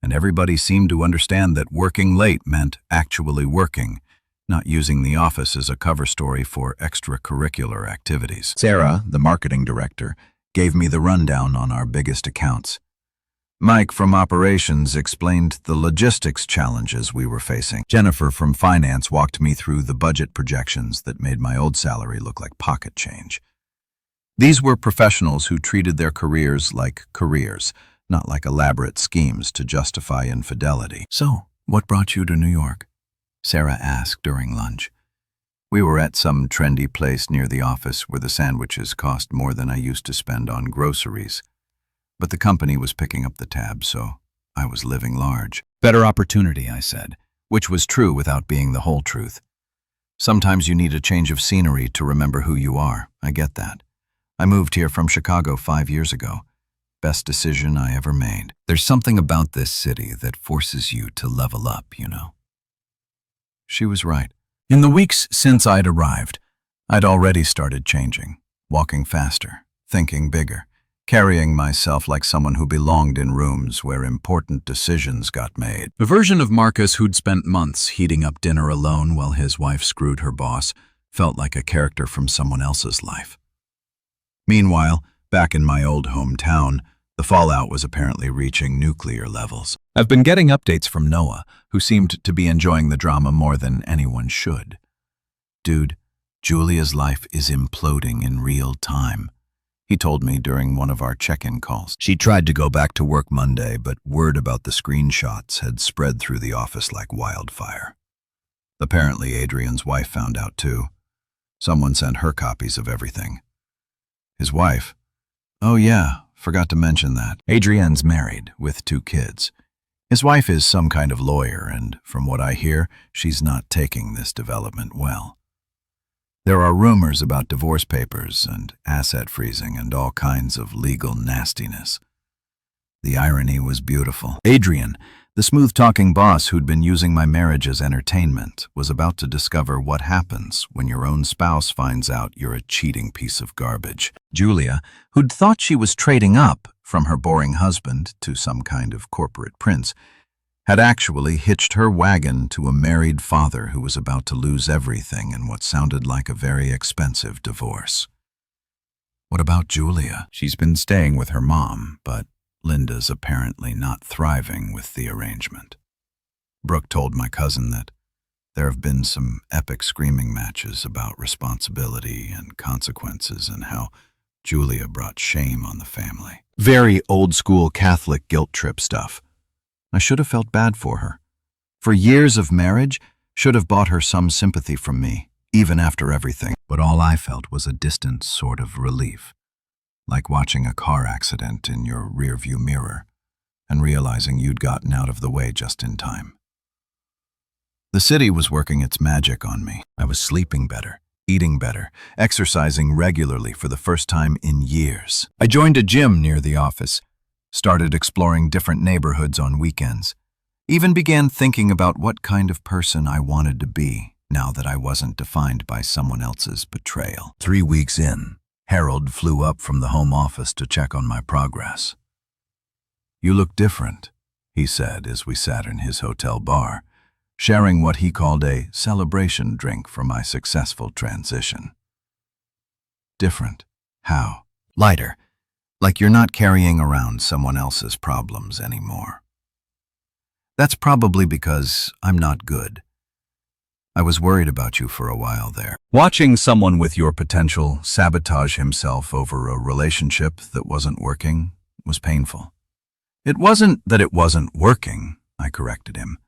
and everybody seemed to understand that working late meant actually working, not using the office as a cover story for extracurricular activities. Sarah, the marketing director, gave me the rundown on our biggest accounts. Mike from operations explained the logistics challenges we were facing. Jennifer from finance walked me through the budget projections that made my old salary look like pocket change. These were professionals who treated their careers like careers, not like elaborate schemes to justify infidelity. So, what brought you to New York? Sarah asked during lunch. We were at some trendy place near the office where the sandwiches cost more than I used to spend on groceries. But the company was picking up the tab, so I was living large. Better opportunity, I said, which was true without being the whole truth. Sometimes you need a change of scenery to remember who you are. I get that. I moved here from Chicago 5 years ago. Best decision I ever made. There's something about this city that forces you to level up, you know. She was right. In the weeks since I'd arrived, I'd already started changing, walking faster, thinking bigger, carrying myself like someone who belonged in rooms where important decisions got made. The version of Marcus who'd spent months heating up dinner alone while his wife screwed her boss felt like a character from someone else's life. Meanwhile, back in my old hometown, the fallout was apparently reaching nuclear levels. I've been getting updates from Noah, who seemed to be enjoying the drama more than anyone should. Dude, Julia's life is imploding in real time, he told me during one of our check-in calls. She tried to go back to work Monday, but word about the screenshots had spread through the office like wildfire. Apparently, Adrian's wife found out too. Someone sent her copies of everything. His wife? Oh yeah, forgot to mention that. Adrian's married, with 2 kids. His wife is some kind of lawyer, and from what I hear, she's not taking this development well. There are rumors about divorce papers and asset freezing and all kinds of legal nastiness. The irony was beautiful. Adrian, the smooth-talking boss who'd been using my marriage as entertainment, was about to discover what happens when your own spouse finds out you're a cheating piece of garbage. Julia, who'd thought she was trading up from her boring husband to some kind of corporate prince, had actually hitched her wagon to a married father who was about to lose everything in what sounded like a very expensive divorce. What about Julia? She's been staying with her mom, but Linda's apparently not thriving with the arrangement. Brooke told my cousin that there have been some epic screaming matches about responsibility and consequences and how Julia brought shame on the family. Very old-school Catholic guilt trip stuff. I should have felt bad for her. For years of marriage, should have bought her some sympathy from me, even after everything. But all I felt was a distant sort of relief, like watching a car accident in your rearview mirror and realizing you'd gotten out of the way just in time. The city was working its magic on me. I was sleeping better, eating better, exercising regularly for the first time in years. I joined a gym near the office, started exploring different neighborhoods on weekends, even began thinking about what kind of person I wanted to be now that I wasn't defined by someone else's betrayal. 3 weeks in, Harold flew up from the home office to check on my progress. "You look different," he said as we sat in his hotel bar, sharing what he called a celebration drink for my successful transition. Different? How? Lighter. Like you're not carrying around someone else's problems anymore. That's probably because I'm not good. I was worried about you for a while there. Watching someone with your potential sabotage himself over a relationship that wasn't working was painful. It wasn't that it wasn't working, I corrected him.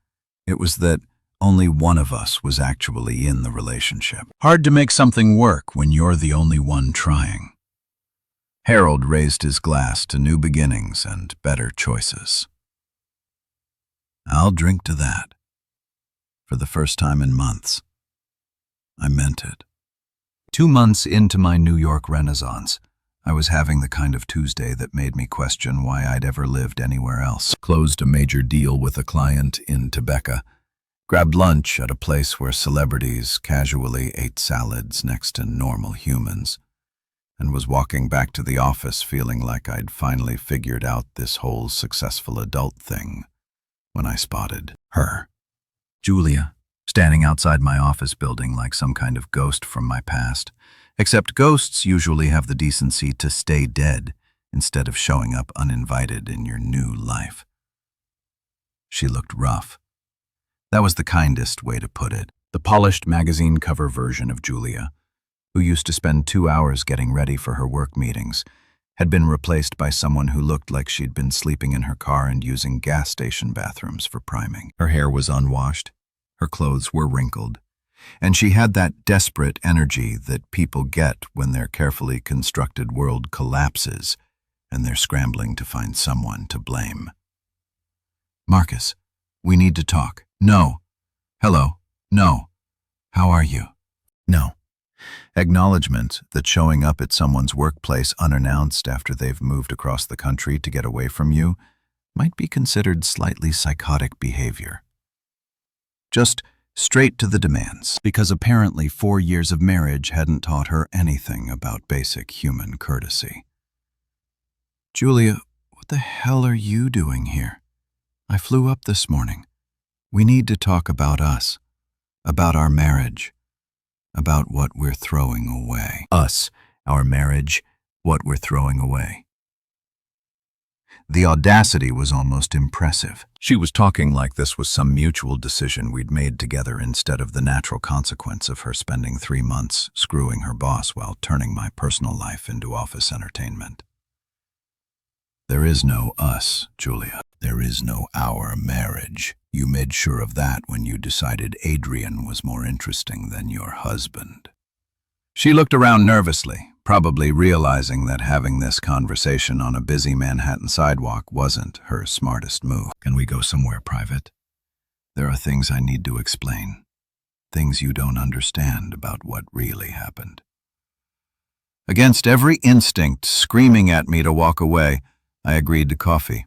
It was that only one of us was actually in the relationship. Hard to make something work when you're the only one trying. Harold raised his glass to new beginnings and better choices. I'll drink to that. For the first time in months. I meant it. 2 months into my New York renaissance, I was having the kind of Tuesday that made me question why I'd ever lived anywhere else. Closed a major deal with a client in Tebeka, grabbed lunch at a place where celebrities casually ate salads next to normal humans, and was walking back to the office feeling like I'd finally figured out this whole successful adult thing when I spotted her, Julia, standing outside my office building like some kind of ghost from my past, except ghosts usually have the decency to stay dead instead of showing up uninvited in your new life. She looked rough. That was the kindest way to put it. The polished magazine cover version of Julia, who used to spend 2 hours getting ready for her work meetings, had been replaced by someone who looked like she'd been sleeping in her car and using gas station bathrooms for priming. Her hair was unwashed, her clothes were wrinkled, And she had that desperate energy that people get when their carefully constructed world collapses and they're scrambling to find someone to blame. "Marcus, we need to talk." "No." "Hello." "No." "How are you?" "No." Acknowledgement that showing up at someone's workplace unannounced after they've moved across the country to get away from you might be considered slightly psychotic behavior. Just straight to the demands, because apparently 4 years of marriage hadn't taught her anything about basic human courtesy. "Julia, what the hell are you doing here? I flew up this morning. We need to talk about us, about our marriage, about what we're throwing away." Us, our marriage, what we're throwing away. The audacity was almost impressive. She was talking like this was some mutual decision we'd made together instead of the natural consequence of her spending 3 months screwing her boss while turning my personal life into office entertainment. There is no us, Julia. There is no our marriage. You made sure of that when you decided Adrian was more interesting than your husband. She looked around nervously, probably realizing that having this conversation on a busy Manhattan sidewalk wasn't her smartest move. "Can we go somewhere private? There are things I need to explain. Things you don't understand about what really happened." Against every instinct screaming at me to walk away, I agreed to coffee.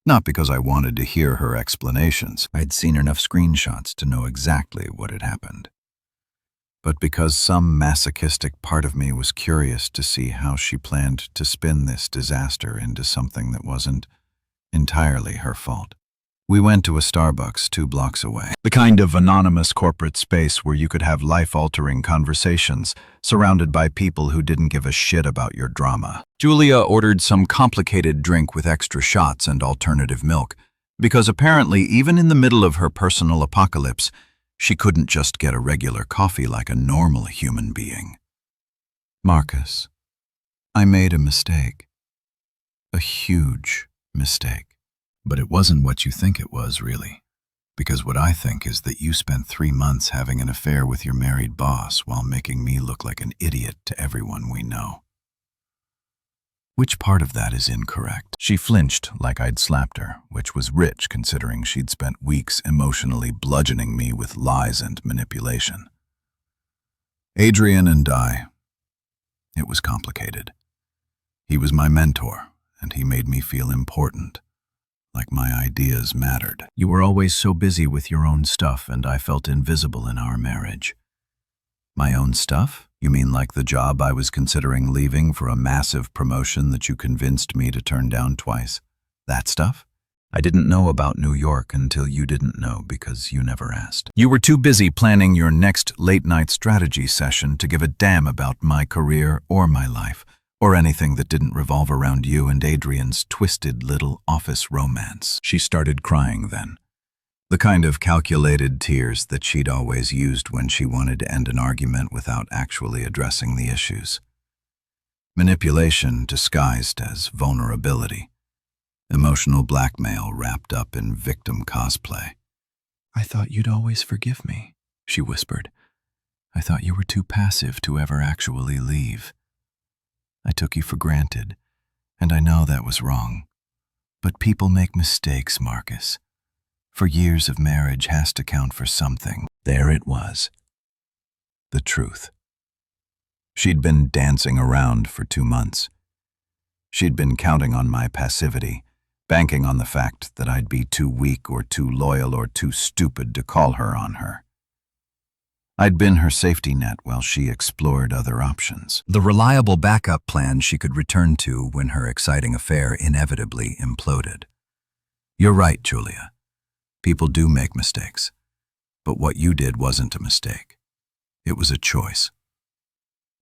Not because I wanted to hear her explanations. I'd seen enough screenshots to know exactly what had happened. But because some masochistic part of me was curious to see how she planned to spin this disaster into something that wasn't entirely her fault. We went to a Starbucks 2 blocks away. The kind of anonymous corporate space where you could have life-altering conversations, surrounded by people who didn't give a shit about your drama. Julia ordered some complicated drink with extra shots and alternative milk, because apparently even in the middle of her personal apocalypse, she couldn't just get a regular coffee like a normal human being. "Marcus, I made a mistake. A huge mistake. But it wasn't what you think it was, really. Because what I think is that you spent 3 months having an affair with your married boss while making me look like an idiot to everyone we know. Which part of that is incorrect?" She flinched like I'd slapped her, which was rich considering she'd spent weeks emotionally bludgeoning me with lies and manipulation. Adrian and I, it was complicated. He was my mentor, and he made me feel important. Like my ideas mattered. You were always so busy with your own stuff, and I felt invisible in our marriage. My own stuff? You mean like the job I was considering leaving for a massive promotion that you convinced me to turn down twice? That stuff? I didn't know about New York until you didn't know because you never asked. You were too busy planning your next late-night strategy session to give a damn about my career or my life, or anything that didn't revolve around you and Adrian's twisted little office romance. She started crying then. The kind of calculated tears that she'd always used when she wanted to end an argument without actually addressing the issues. Manipulation disguised as vulnerability. Emotional blackmail wrapped up in victim cosplay. "I thought you'd always forgive me," she whispered. "I thought you were too passive to ever actually leave. I took you for granted, and I know that was wrong. But people make mistakes, Marcus. For years of marriage has to count for something." There it was. The truth. She'd been dancing around for 2 months. She'd been counting on my passivity, banking on the fact that I'd be too weak or too loyal or too stupid to call her on her. I'd been her safety net while she explored other options. The reliable backup plan she could return to when her exciting affair inevitably imploded. You're right, Julia. People do make mistakes. But what you did wasn't a mistake. It was a choice.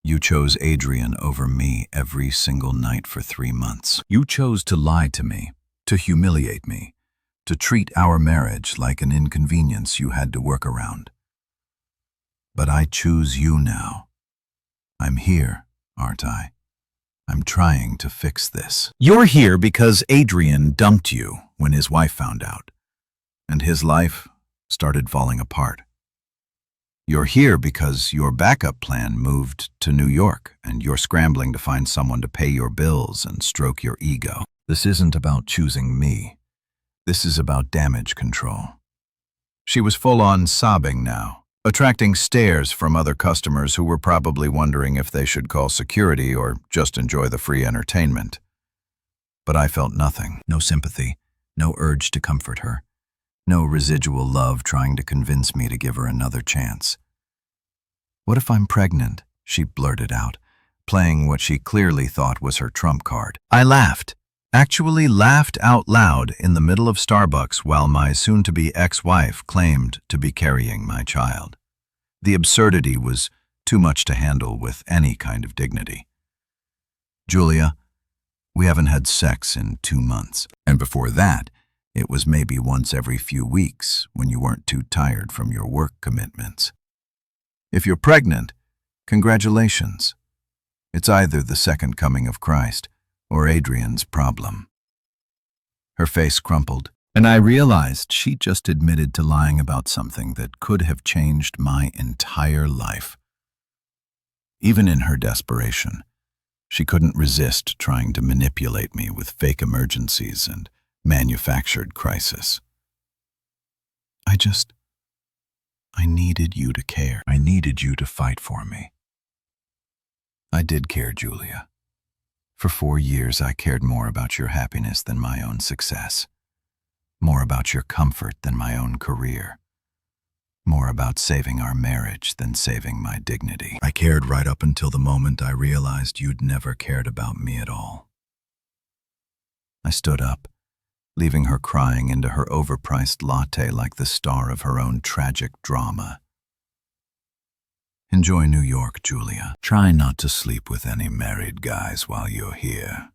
You chose Adrian over me every single night for 3 months. You chose to lie to me, to humiliate me, to treat our marriage like an inconvenience you had to work around. But I choose you now. I'm here, aren't I? I'm trying to fix this. You're here because Adrian dumped you when his wife found out, and his life started falling apart. You're here because your backup plan moved to New York, and you're scrambling to find someone to pay your bills and stroke your ego. This isn't about choosing me. This is about damage control. She was full-on sobbing now, attracting stares from other customers who were probably wondering if they should call security or just enjoy the free entertainment. But I felt nothing. No sympathy, no urge to comfort her, no residual love trying to convince me to give her another chance. "What if I'm pregnant?" she blurted out, playing what she clearly thought was her trump card. I laughed. Actually laughed out loud in the middle of Starbucks while my soon-to-be ex-wife claimed to be carrying my child. The absurdity was too much to handle with any kind of dignity. "Julia, we haven't had sex in 2 months. And before that, it was maybe once every few weeks when you weren't too tired from your work commitments. If you're pregnant, congratulations. It's either the second coming of Christ or Adrian's problem." Her face crumpled, and I realized she just admitted to lying about something that could have changed my entire life. Even in her desperation, she couldn't resist trying to manipulate me with fake emergencies and manufactured crisis. I needed you to care. I needed you to fight for me. I did care, Julia. For 4 years, I cared more about your happiness than my own success, more about your comfort than my own career, more about saving our marriage than saving my dignity. I cared right up until the moment I realized you'd never cared about me at all. I stood up, leaving her crying into her overpriced latte like the star of her own tragic drama. "Enjoy New York, Julia. Try not to sleep with any married guys while you're here."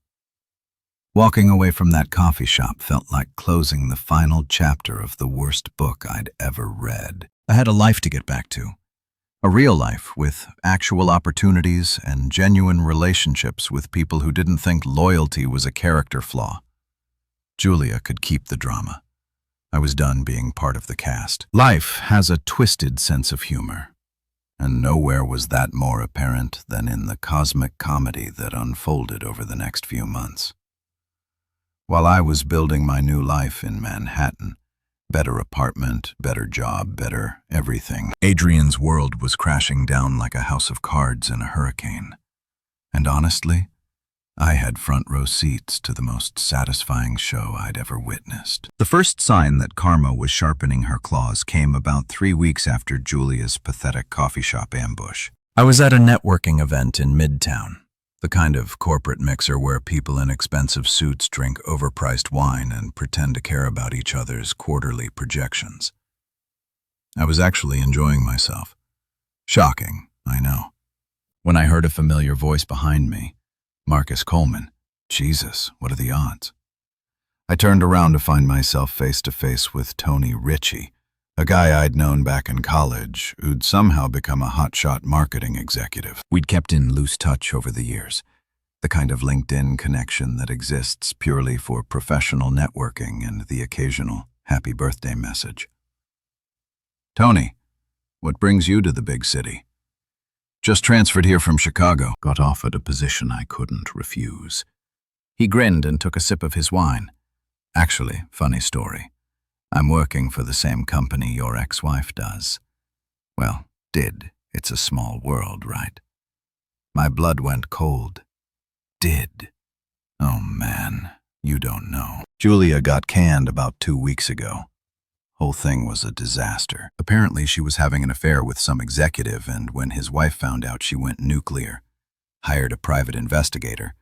Walking away from that coffee shop felt like closing the final chapter of the worst book I'd ever read. I had a life to get back to. A real life with actual opportunities and genuine relationships with people who didn't think loyalty was a character flaw. Julia could keep the drama. I was done being part of the cast. Life has a twisted sense of humor. And nowhere was that more apparent than in the cosmic comedy that unfolded over the next few months. While I was building my new life in Manhattan, better apartment, better job, better everything, Adrian's world was crashing down like a house of cards in a hurricane. And honestly, I had front-row seats to the most satisfying show I'd ever witnessed. The first sign that karma was sharpening her claws came about 3 weeks after Julia's pathetic coffee shop ambush. I was at a networking event in Midtown, the kind of corporate mixer where people in expensive suits drink overpriced wine and pretend to care about each other's quarterly projections. I was actually enjoying myself. Shocking, I know. When I heard a familiar voice behind me, Marcus Coleman. Jesus, what are the odds? I turned around to find myself face to face with Tony Ritchie, a guy I'd known back in college who'd somehow become a hotshot marketing executive. We'd kept in loose touch over the years, the kind of LinkedIn connection that exists purely for professional networking and the occasional happy birthday message. "Tony, what brings you to the big city?" "Just transferred here from Chicago." Got offered a position I couldn't refuse. He grinned and took a sip of his wine. "Actually, funny story. I'm working for the same company your ex-wife does." Well, did. It's a small world, right? My blood went cold. Did. Oh man, you don't know. Julia got canned about 2 weeks ago. Whole thing was a disaster. Apparently she was having an affair with some executive, and when his wife found out, she went nuclear. Hired a private investigator.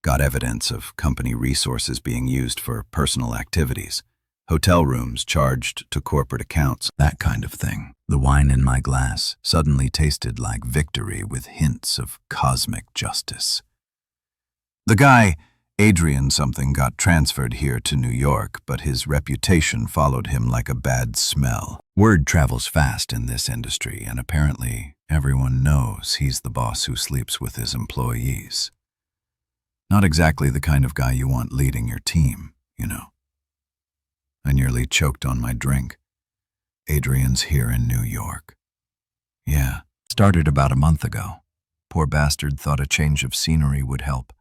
Got evidence of company resources being used for personal activities. Hotel rooms charged to corporate accounts. That kind of thing. The wine in my glass suddenly tasted like victory with hints of cosmic justice. The guy, Adrian something, got transferred here to New York, but his reputation followed him like a bad smell. Word travels fast in this industry, and apparently everyone knows he's the boss who sleeps with his employees. Not exactly the kind of guy you want leading your team, you know. I nearly choked on my drink. Adrian's here in New York. Yeah, started about a month ago. Poor bastard thought a change of scenery would help.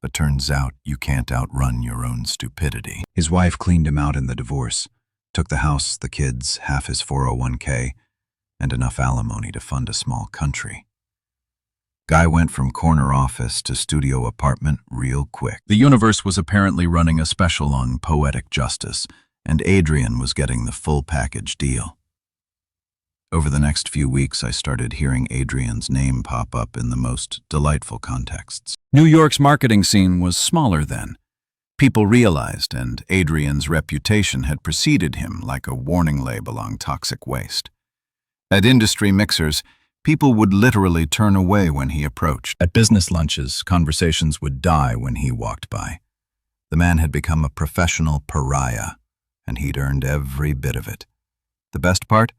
But turns out you can't outrun your own stupidity. His wife cleaned him out in the divorce, took the house, the kids, half his 401k, and enough alimony to fund a small country. Guy went from corner office to studio apartment real quick. The universe was apparently running a special on poetic justice, and Adrian was getting the full package deal. Over the next few weeks, I started hearing Adrian's name pop up in the most delightful contexts. New York's marketing scene was smaller then. People realized, and Adrian's reputation had preceded him like a warning label on toxic waste. At industry mixers, people would literally turn away when he approached. At business lunches, conversations would die when he walked by. The man had become a professional pariah, and he'd earned every bit of it. The best part?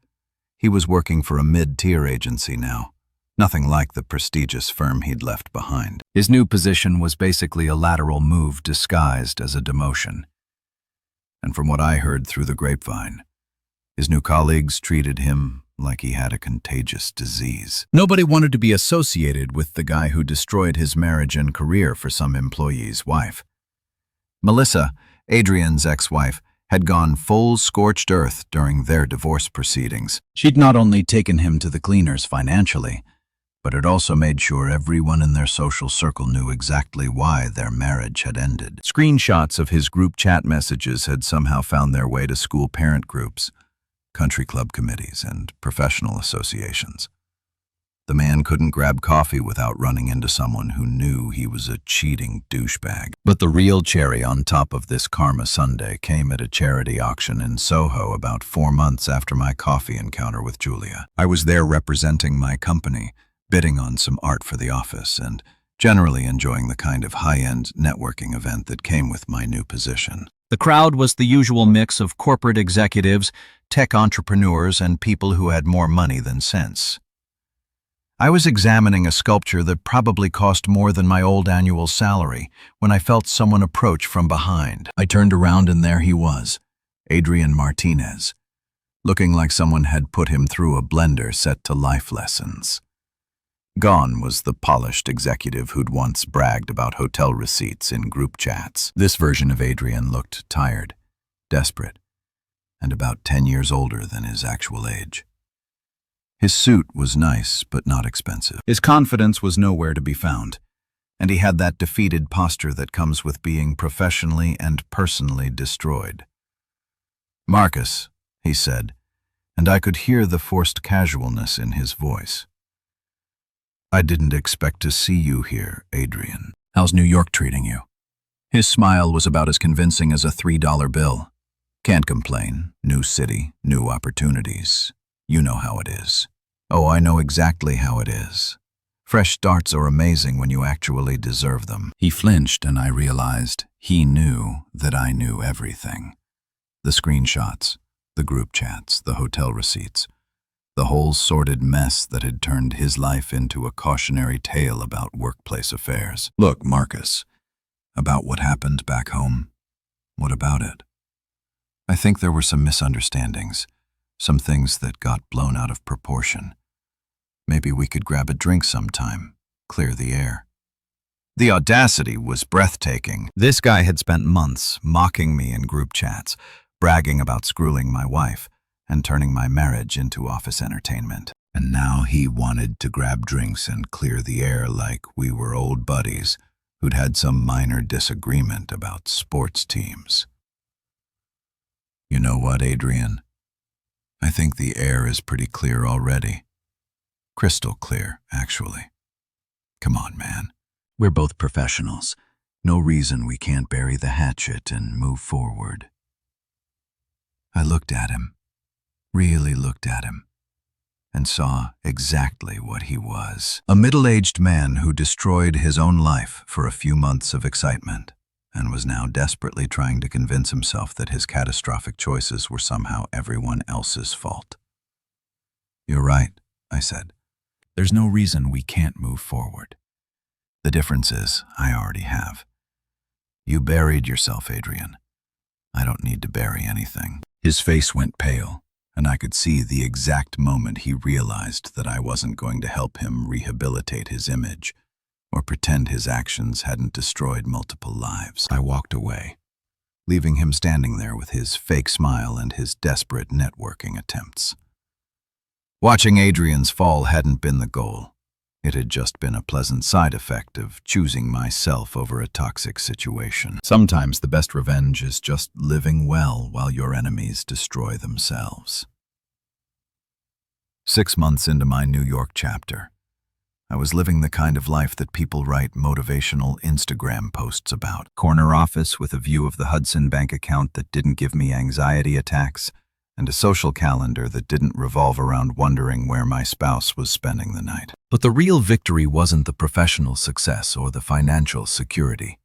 He was working for a mid-tier agency now, nothing like the prestigious firm he'd left behind. His new position was basically a lateral move disguised as a demotion. And from what I heard through the grapevine, his new colleagues treated him like he had a contagious disease. Nobody wanted to be associated with the guy who destroyed his marriage and career for some employee's wife. Melissa, Adrian's ex-wife, had gone full scorched earth during their divorce proceedings. She'd not only taken him to the cleaners financially, but had also made sure everyone in their social circle knew exactly why their marriage had ended. Screenshots of his group chat messages had somehow found their way to school parent groups, country club committees, and professional associations. The man couldn't grab coffee without running into someone who knew he was a cheating douchebag. But the real cherry on top of this Karma Sunday came at a charity auction in Soho about 4 months after my coffee encounter with Julia. I was there representing my company, bidding on some art for the office, and generally enjoying the kind of high-end networking event that came with my new position. The crowd was the usual mix of corporate executives, tech entrepreneurs, and people who had more money than sense. I was examining a sculpture that probably cost more than my old annual salary when I felt someone approach from behind. I turned around and there he was, Adrian Martinez, looking like someone had put him through a blender set to life lessons. Gone was the polished executive who'd once bragged about hotel receipts in group chats. This version of Adrian looked tired, desperate, and about 10 years older than his actual age. His suit was nice, but not expensive. His confidence was nowhere to be found, and he had that defeated posture that comes with being professionally and personally destroyed. "Marcus," he said, and I could hear the forced casualness in his voice. "I didn't expect to see you here, Adrian. How's New York treating you?" His smile was about as convincing as a $3 bill. "Can't complain. New city, new opportunities. You know how it is." "Oh, I know exactly how it is. Fresh starts are amazing when you actually deserve them." He flinched and I realized he knew that I knew everything. The screenshots, the group chats, the hotel receipts, the whole sordid mess that had turned his life into a cautionary tale about workplace affairs. "Look, Marcus, about what happened back home, what about it? I think there were some misunderstandings. Some things that got blown out of proportion. Maybe we could grab a drink sometime, clear the air." The audacity was breathtaking. This guy had spent months mocking me in group chats, bragging about screwing my wife, and turning my marriage into office entertainment. And now he wanted to grab drinks and clear the air like we were old buddies who'd had some minor disagreement about sports teams. "You know what, Adrian? I think the air is pretty clear already. Crystal clear, actually. Come on, man. We're both professionals. No reason we can't bury the hatchet and move forward." I looked at him, really looked at him, and saw exactly what he was. A middle-aged man who destroyed his own life for a few months of excitement, and was now desperately trying to convince himself that his catastrophic choices were somehow everyone else's fault. "You're right," I said. "There's no reason we can't move forward. The difference is, I already have. You buried yourself, Adrian. I don't need to bury anything." His face went pale, and I could see the exact moment he realized that I wasn't going to help him rehabilitate his image or pretend his actions hadn't destroyed multiple lives. I walked away, leaving him standing there with his fake smile and his desperate networking attempts. Watching Adrian's fall hadn't been the goal. It had just been a pleasant side effect of choosing myself over a toxic situation. Sometimes the best revenge is just living well while your enemies destroy themselves. 6 months into my New York chapter, I was living the kind of life that people write motivational Instagram posts about. Corner office with a view of the Hudson bank account that didn't give me anxiety attacks, and a social calendar that didn't revolve around wondering where my spouse was spending the night. But the real victory wasn't the professional success or the financial security.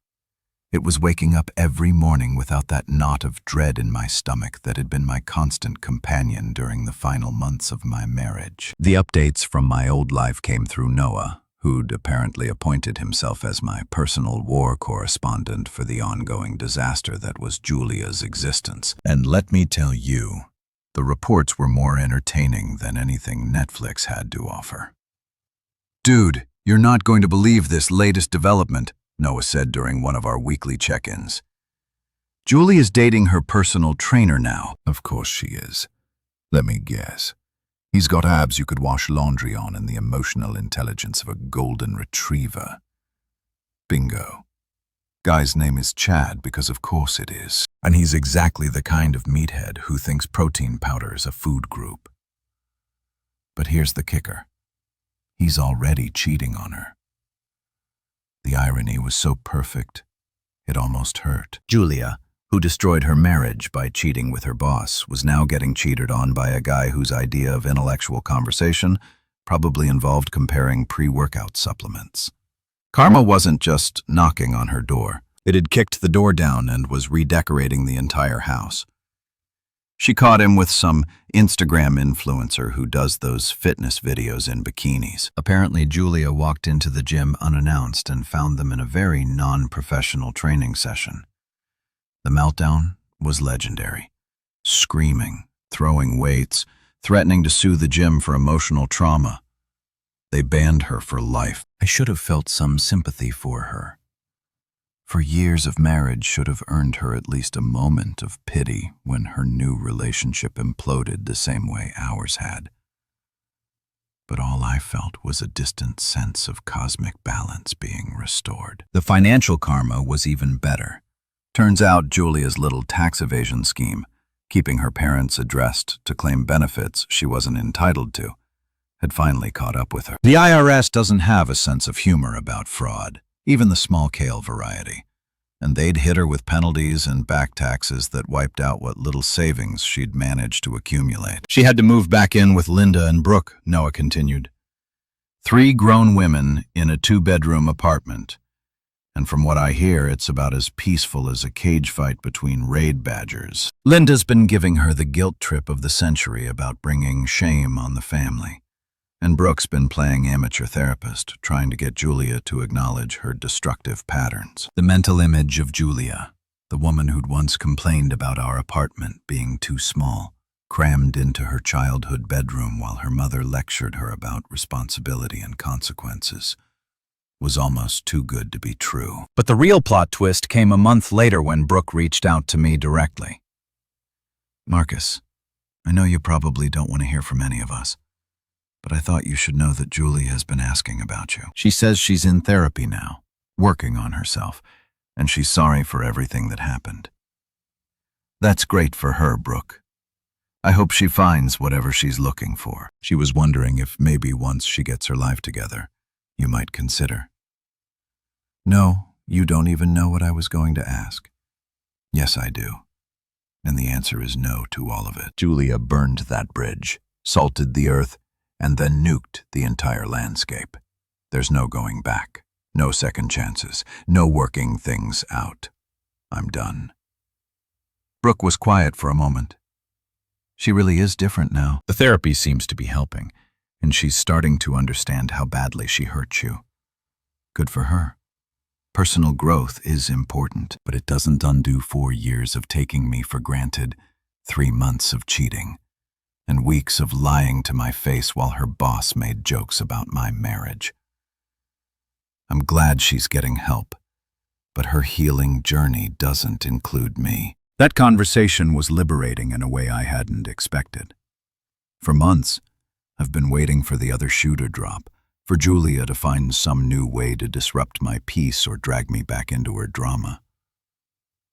It was waking up every morning without that knot of dread in my stomach that had been my constant companion during the final months of my marriage. The updates from my old life came through Noah, who'd apparently appointed himself as my personal war correspondent for the ongoing disaster that was Julia's existence. And let me tell you, the reports were more entertaining than anything Netflix had to offer. "Dude, you're not going to believe this latest development," Noah said during one of our weekly check-ins. "Julia's dating her personal trainer now." Of course she is. Let me guess. He's got abs you could wash laundry on and the emotional intelligence of a golden retriever. Bingo. Guy's name is Chad because of course it is. And he's exactly the kind of meathead who thinks protein powder's a food group. But here's the kicker. He's already cheating on her. The irony was so perfect, it almost hurt. Julia, who destroyed her marriage by cheating with her boss, was now getting cheated on by a guy whose idea of intellectual conversation probably involved comparing pre-workout supplements. Karma wasn't just knocking on her door. It had kicked the door down and was redecorating the entire house. She caught him with some Instagram influencer who does those fitness videos in bikinis. Apparently, Julia walked into the gym unannounced and found them in a very non-professional training session. The meltdown was legendary. Screaming, throwing weights, threatening to sue the gym for emotional trauma. They banned her for life. I should have felt some sympathy for her. For years of marriage should have earned her at least a moment of pity when her new relationship imploded the same way ours had. But all I felt was a distant sense of cosmic balance being restored. The financial karma was even better. Turns out Julia's little tax evasion scheme, keeping her parents addressed to claim benefits she wasn't entitled to, had finally caught up with her. The IRS doesn't have a sense of humor about fraud, even the small-scale variety, and they'd hit her with penalties and back taxes that wiped out what little savings she'd managed to accumulate. She had to move back in with Linda and Brooke, Noah continued. 3 grown women in a 2-bedroom apartment, and from what I hear, it's about as peaceful as a cage fight between raid badgers. Linda's been giving her the guilt trip of the century about bringing shame on the family. And Brooke's been playing amateur therapist, trying to get Julia to acknowledge her destructive patterns. The mental image of Julia, the woman who'd once complained about our apartment being too small, crammed into her childhood bedroom while her mother lectured her about responsibility and consequences, was almost too good to be true. But the real plot twist came a month later when Brooke reached out to me directly. "Marcus, I know you probably don't want to hear from any of us, but I thought you should know that Julie has been asking about you. She says she's in therapy now, working on herself, and she's sorry for everything that happened." "That's great for her, Brooke. I hope she finds whatever she's looking for. She was wondering if maybe once she gets her life together, you might consider." "No, you don't even know what I was going to ask." "Yes, I do. And the answer is no to all of it." Julia burned that bridge, salted the earth, and then nuked the entire landscape. There's no going back, no second chances, no working things out. I'm done. Brooke was quiet for a moment. She really is different now. The therapy seems to be helping, and she's starting to understand how badly she hurt you. Good for her. Personal growth is important, but it doesn't undo 4 years of taking me for granted, 3 months of cheating, and weeks of lying to my face while her boss made jokes about my marriage. I'm glad she's getting help, but her healing journey doesn't include me. That conversation was liberating in a way I hadn't expected. For months, I've been waiting for the other shoe to drop, for Julia to find some new way to disrupt my peace or drag me back into her drama.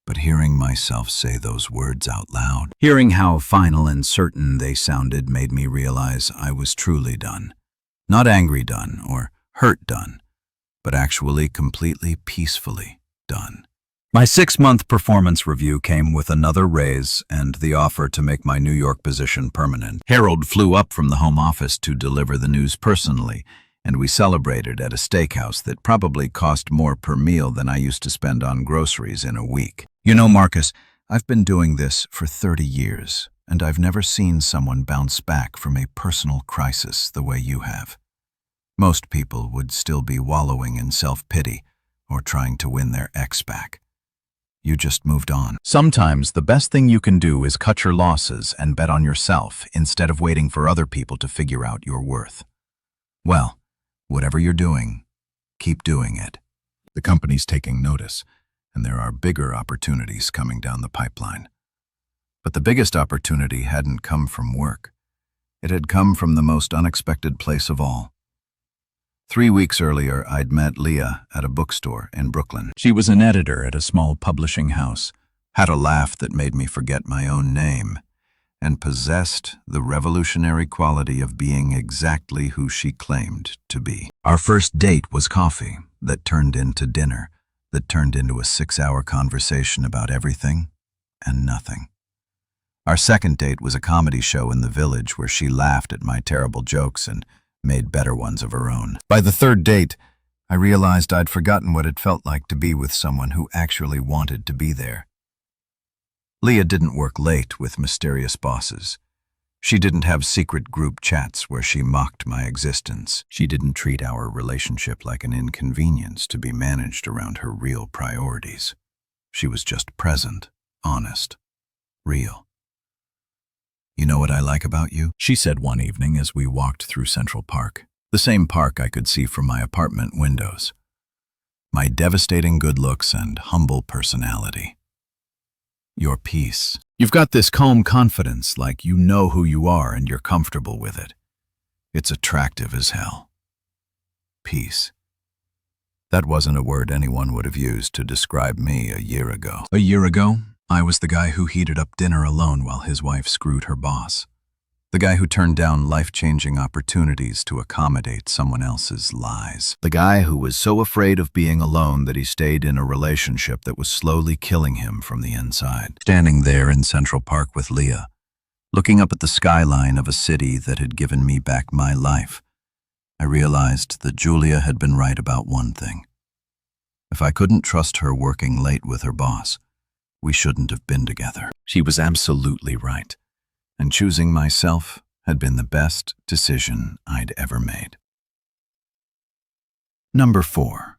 But hearing myself say those words out loud, hearing how final and certain they sounded, made me realize I was truly done. Not angry done or hurt done, but actually completely peacefully done. My 6-month performance review came with another raise and the offer to make my New York position permanent. Harold flew up from the home office to deliver the news personally, and we celebrated at a steakhouse that probably cost more per meal than I used to spend on groceries in a week. You know, Marcus, I've been doing this for 30 years, and I've never seen someone bounce back from a personal crisis the way you have. Most people would still be wallowing in self-pity or trying to win their ex back. You just moved on. Sometimes the best thing you can do is cut your losses and bet on yourself instead of waiting for other people to figure out your worth. Well, whatever you're doing, keep doing it. The company's taking notice, and there are bigger opportunities coming down the pipeline. But the biggest opportunity hadn't come from work. It had come from the most unexpected place of all. 3 weeks earlier, I'd met Leah at a bookstore in Brooklyn. She was an editor at a small publishing house, had a laugh that made me forget my own name, and possessed the revolutionary quality of being exactly who she claimed to be. Our first date was coffee that turned into dinner, that turned into a 6-hour conversation about everything and nothing. Our second date was a comedy show in the village where she laughed at my terrible jokes and made better ones of her own. By the third date, I realized I'd forgotten what it felt like to be with someone who actually wanted to be there. Leah didn't work late with mysterious bosses. She didn't have secret group chats where she mocked my existence. She didn't treat our relationship like an inconvenience to be managed around her real priorities. She was just present, honest, real. "You know what I like about you?" she said one evening as we walked through Central Park, the same park I could see from my apartment windows. "My devastating good looks and humble personality. Your peace. You've got this calm confidence, like you know who you are and you're comfortable with it. It's attractive as hell." Peace. That wasn't a word anyone would have used to describe me a year ago. A year ago, I was the guy who heated up dinner alone while his wife screwed her boss. The guy who turned down life-changing opportunities to accommodate someone else's lies. The guy who was so afraid of being alone that he stayed in a relationship that was slowly killing him from the inside. Standing there in Central Park with Leah, looking up at the skyline of a city that had given me back my life, I realized that Julia had been right about one thing. If I couldn't trust her working late with her boss, we shouldn't have been together. She was absolutely right, and choosing myself had been the best decision I'd ever made. Number 4.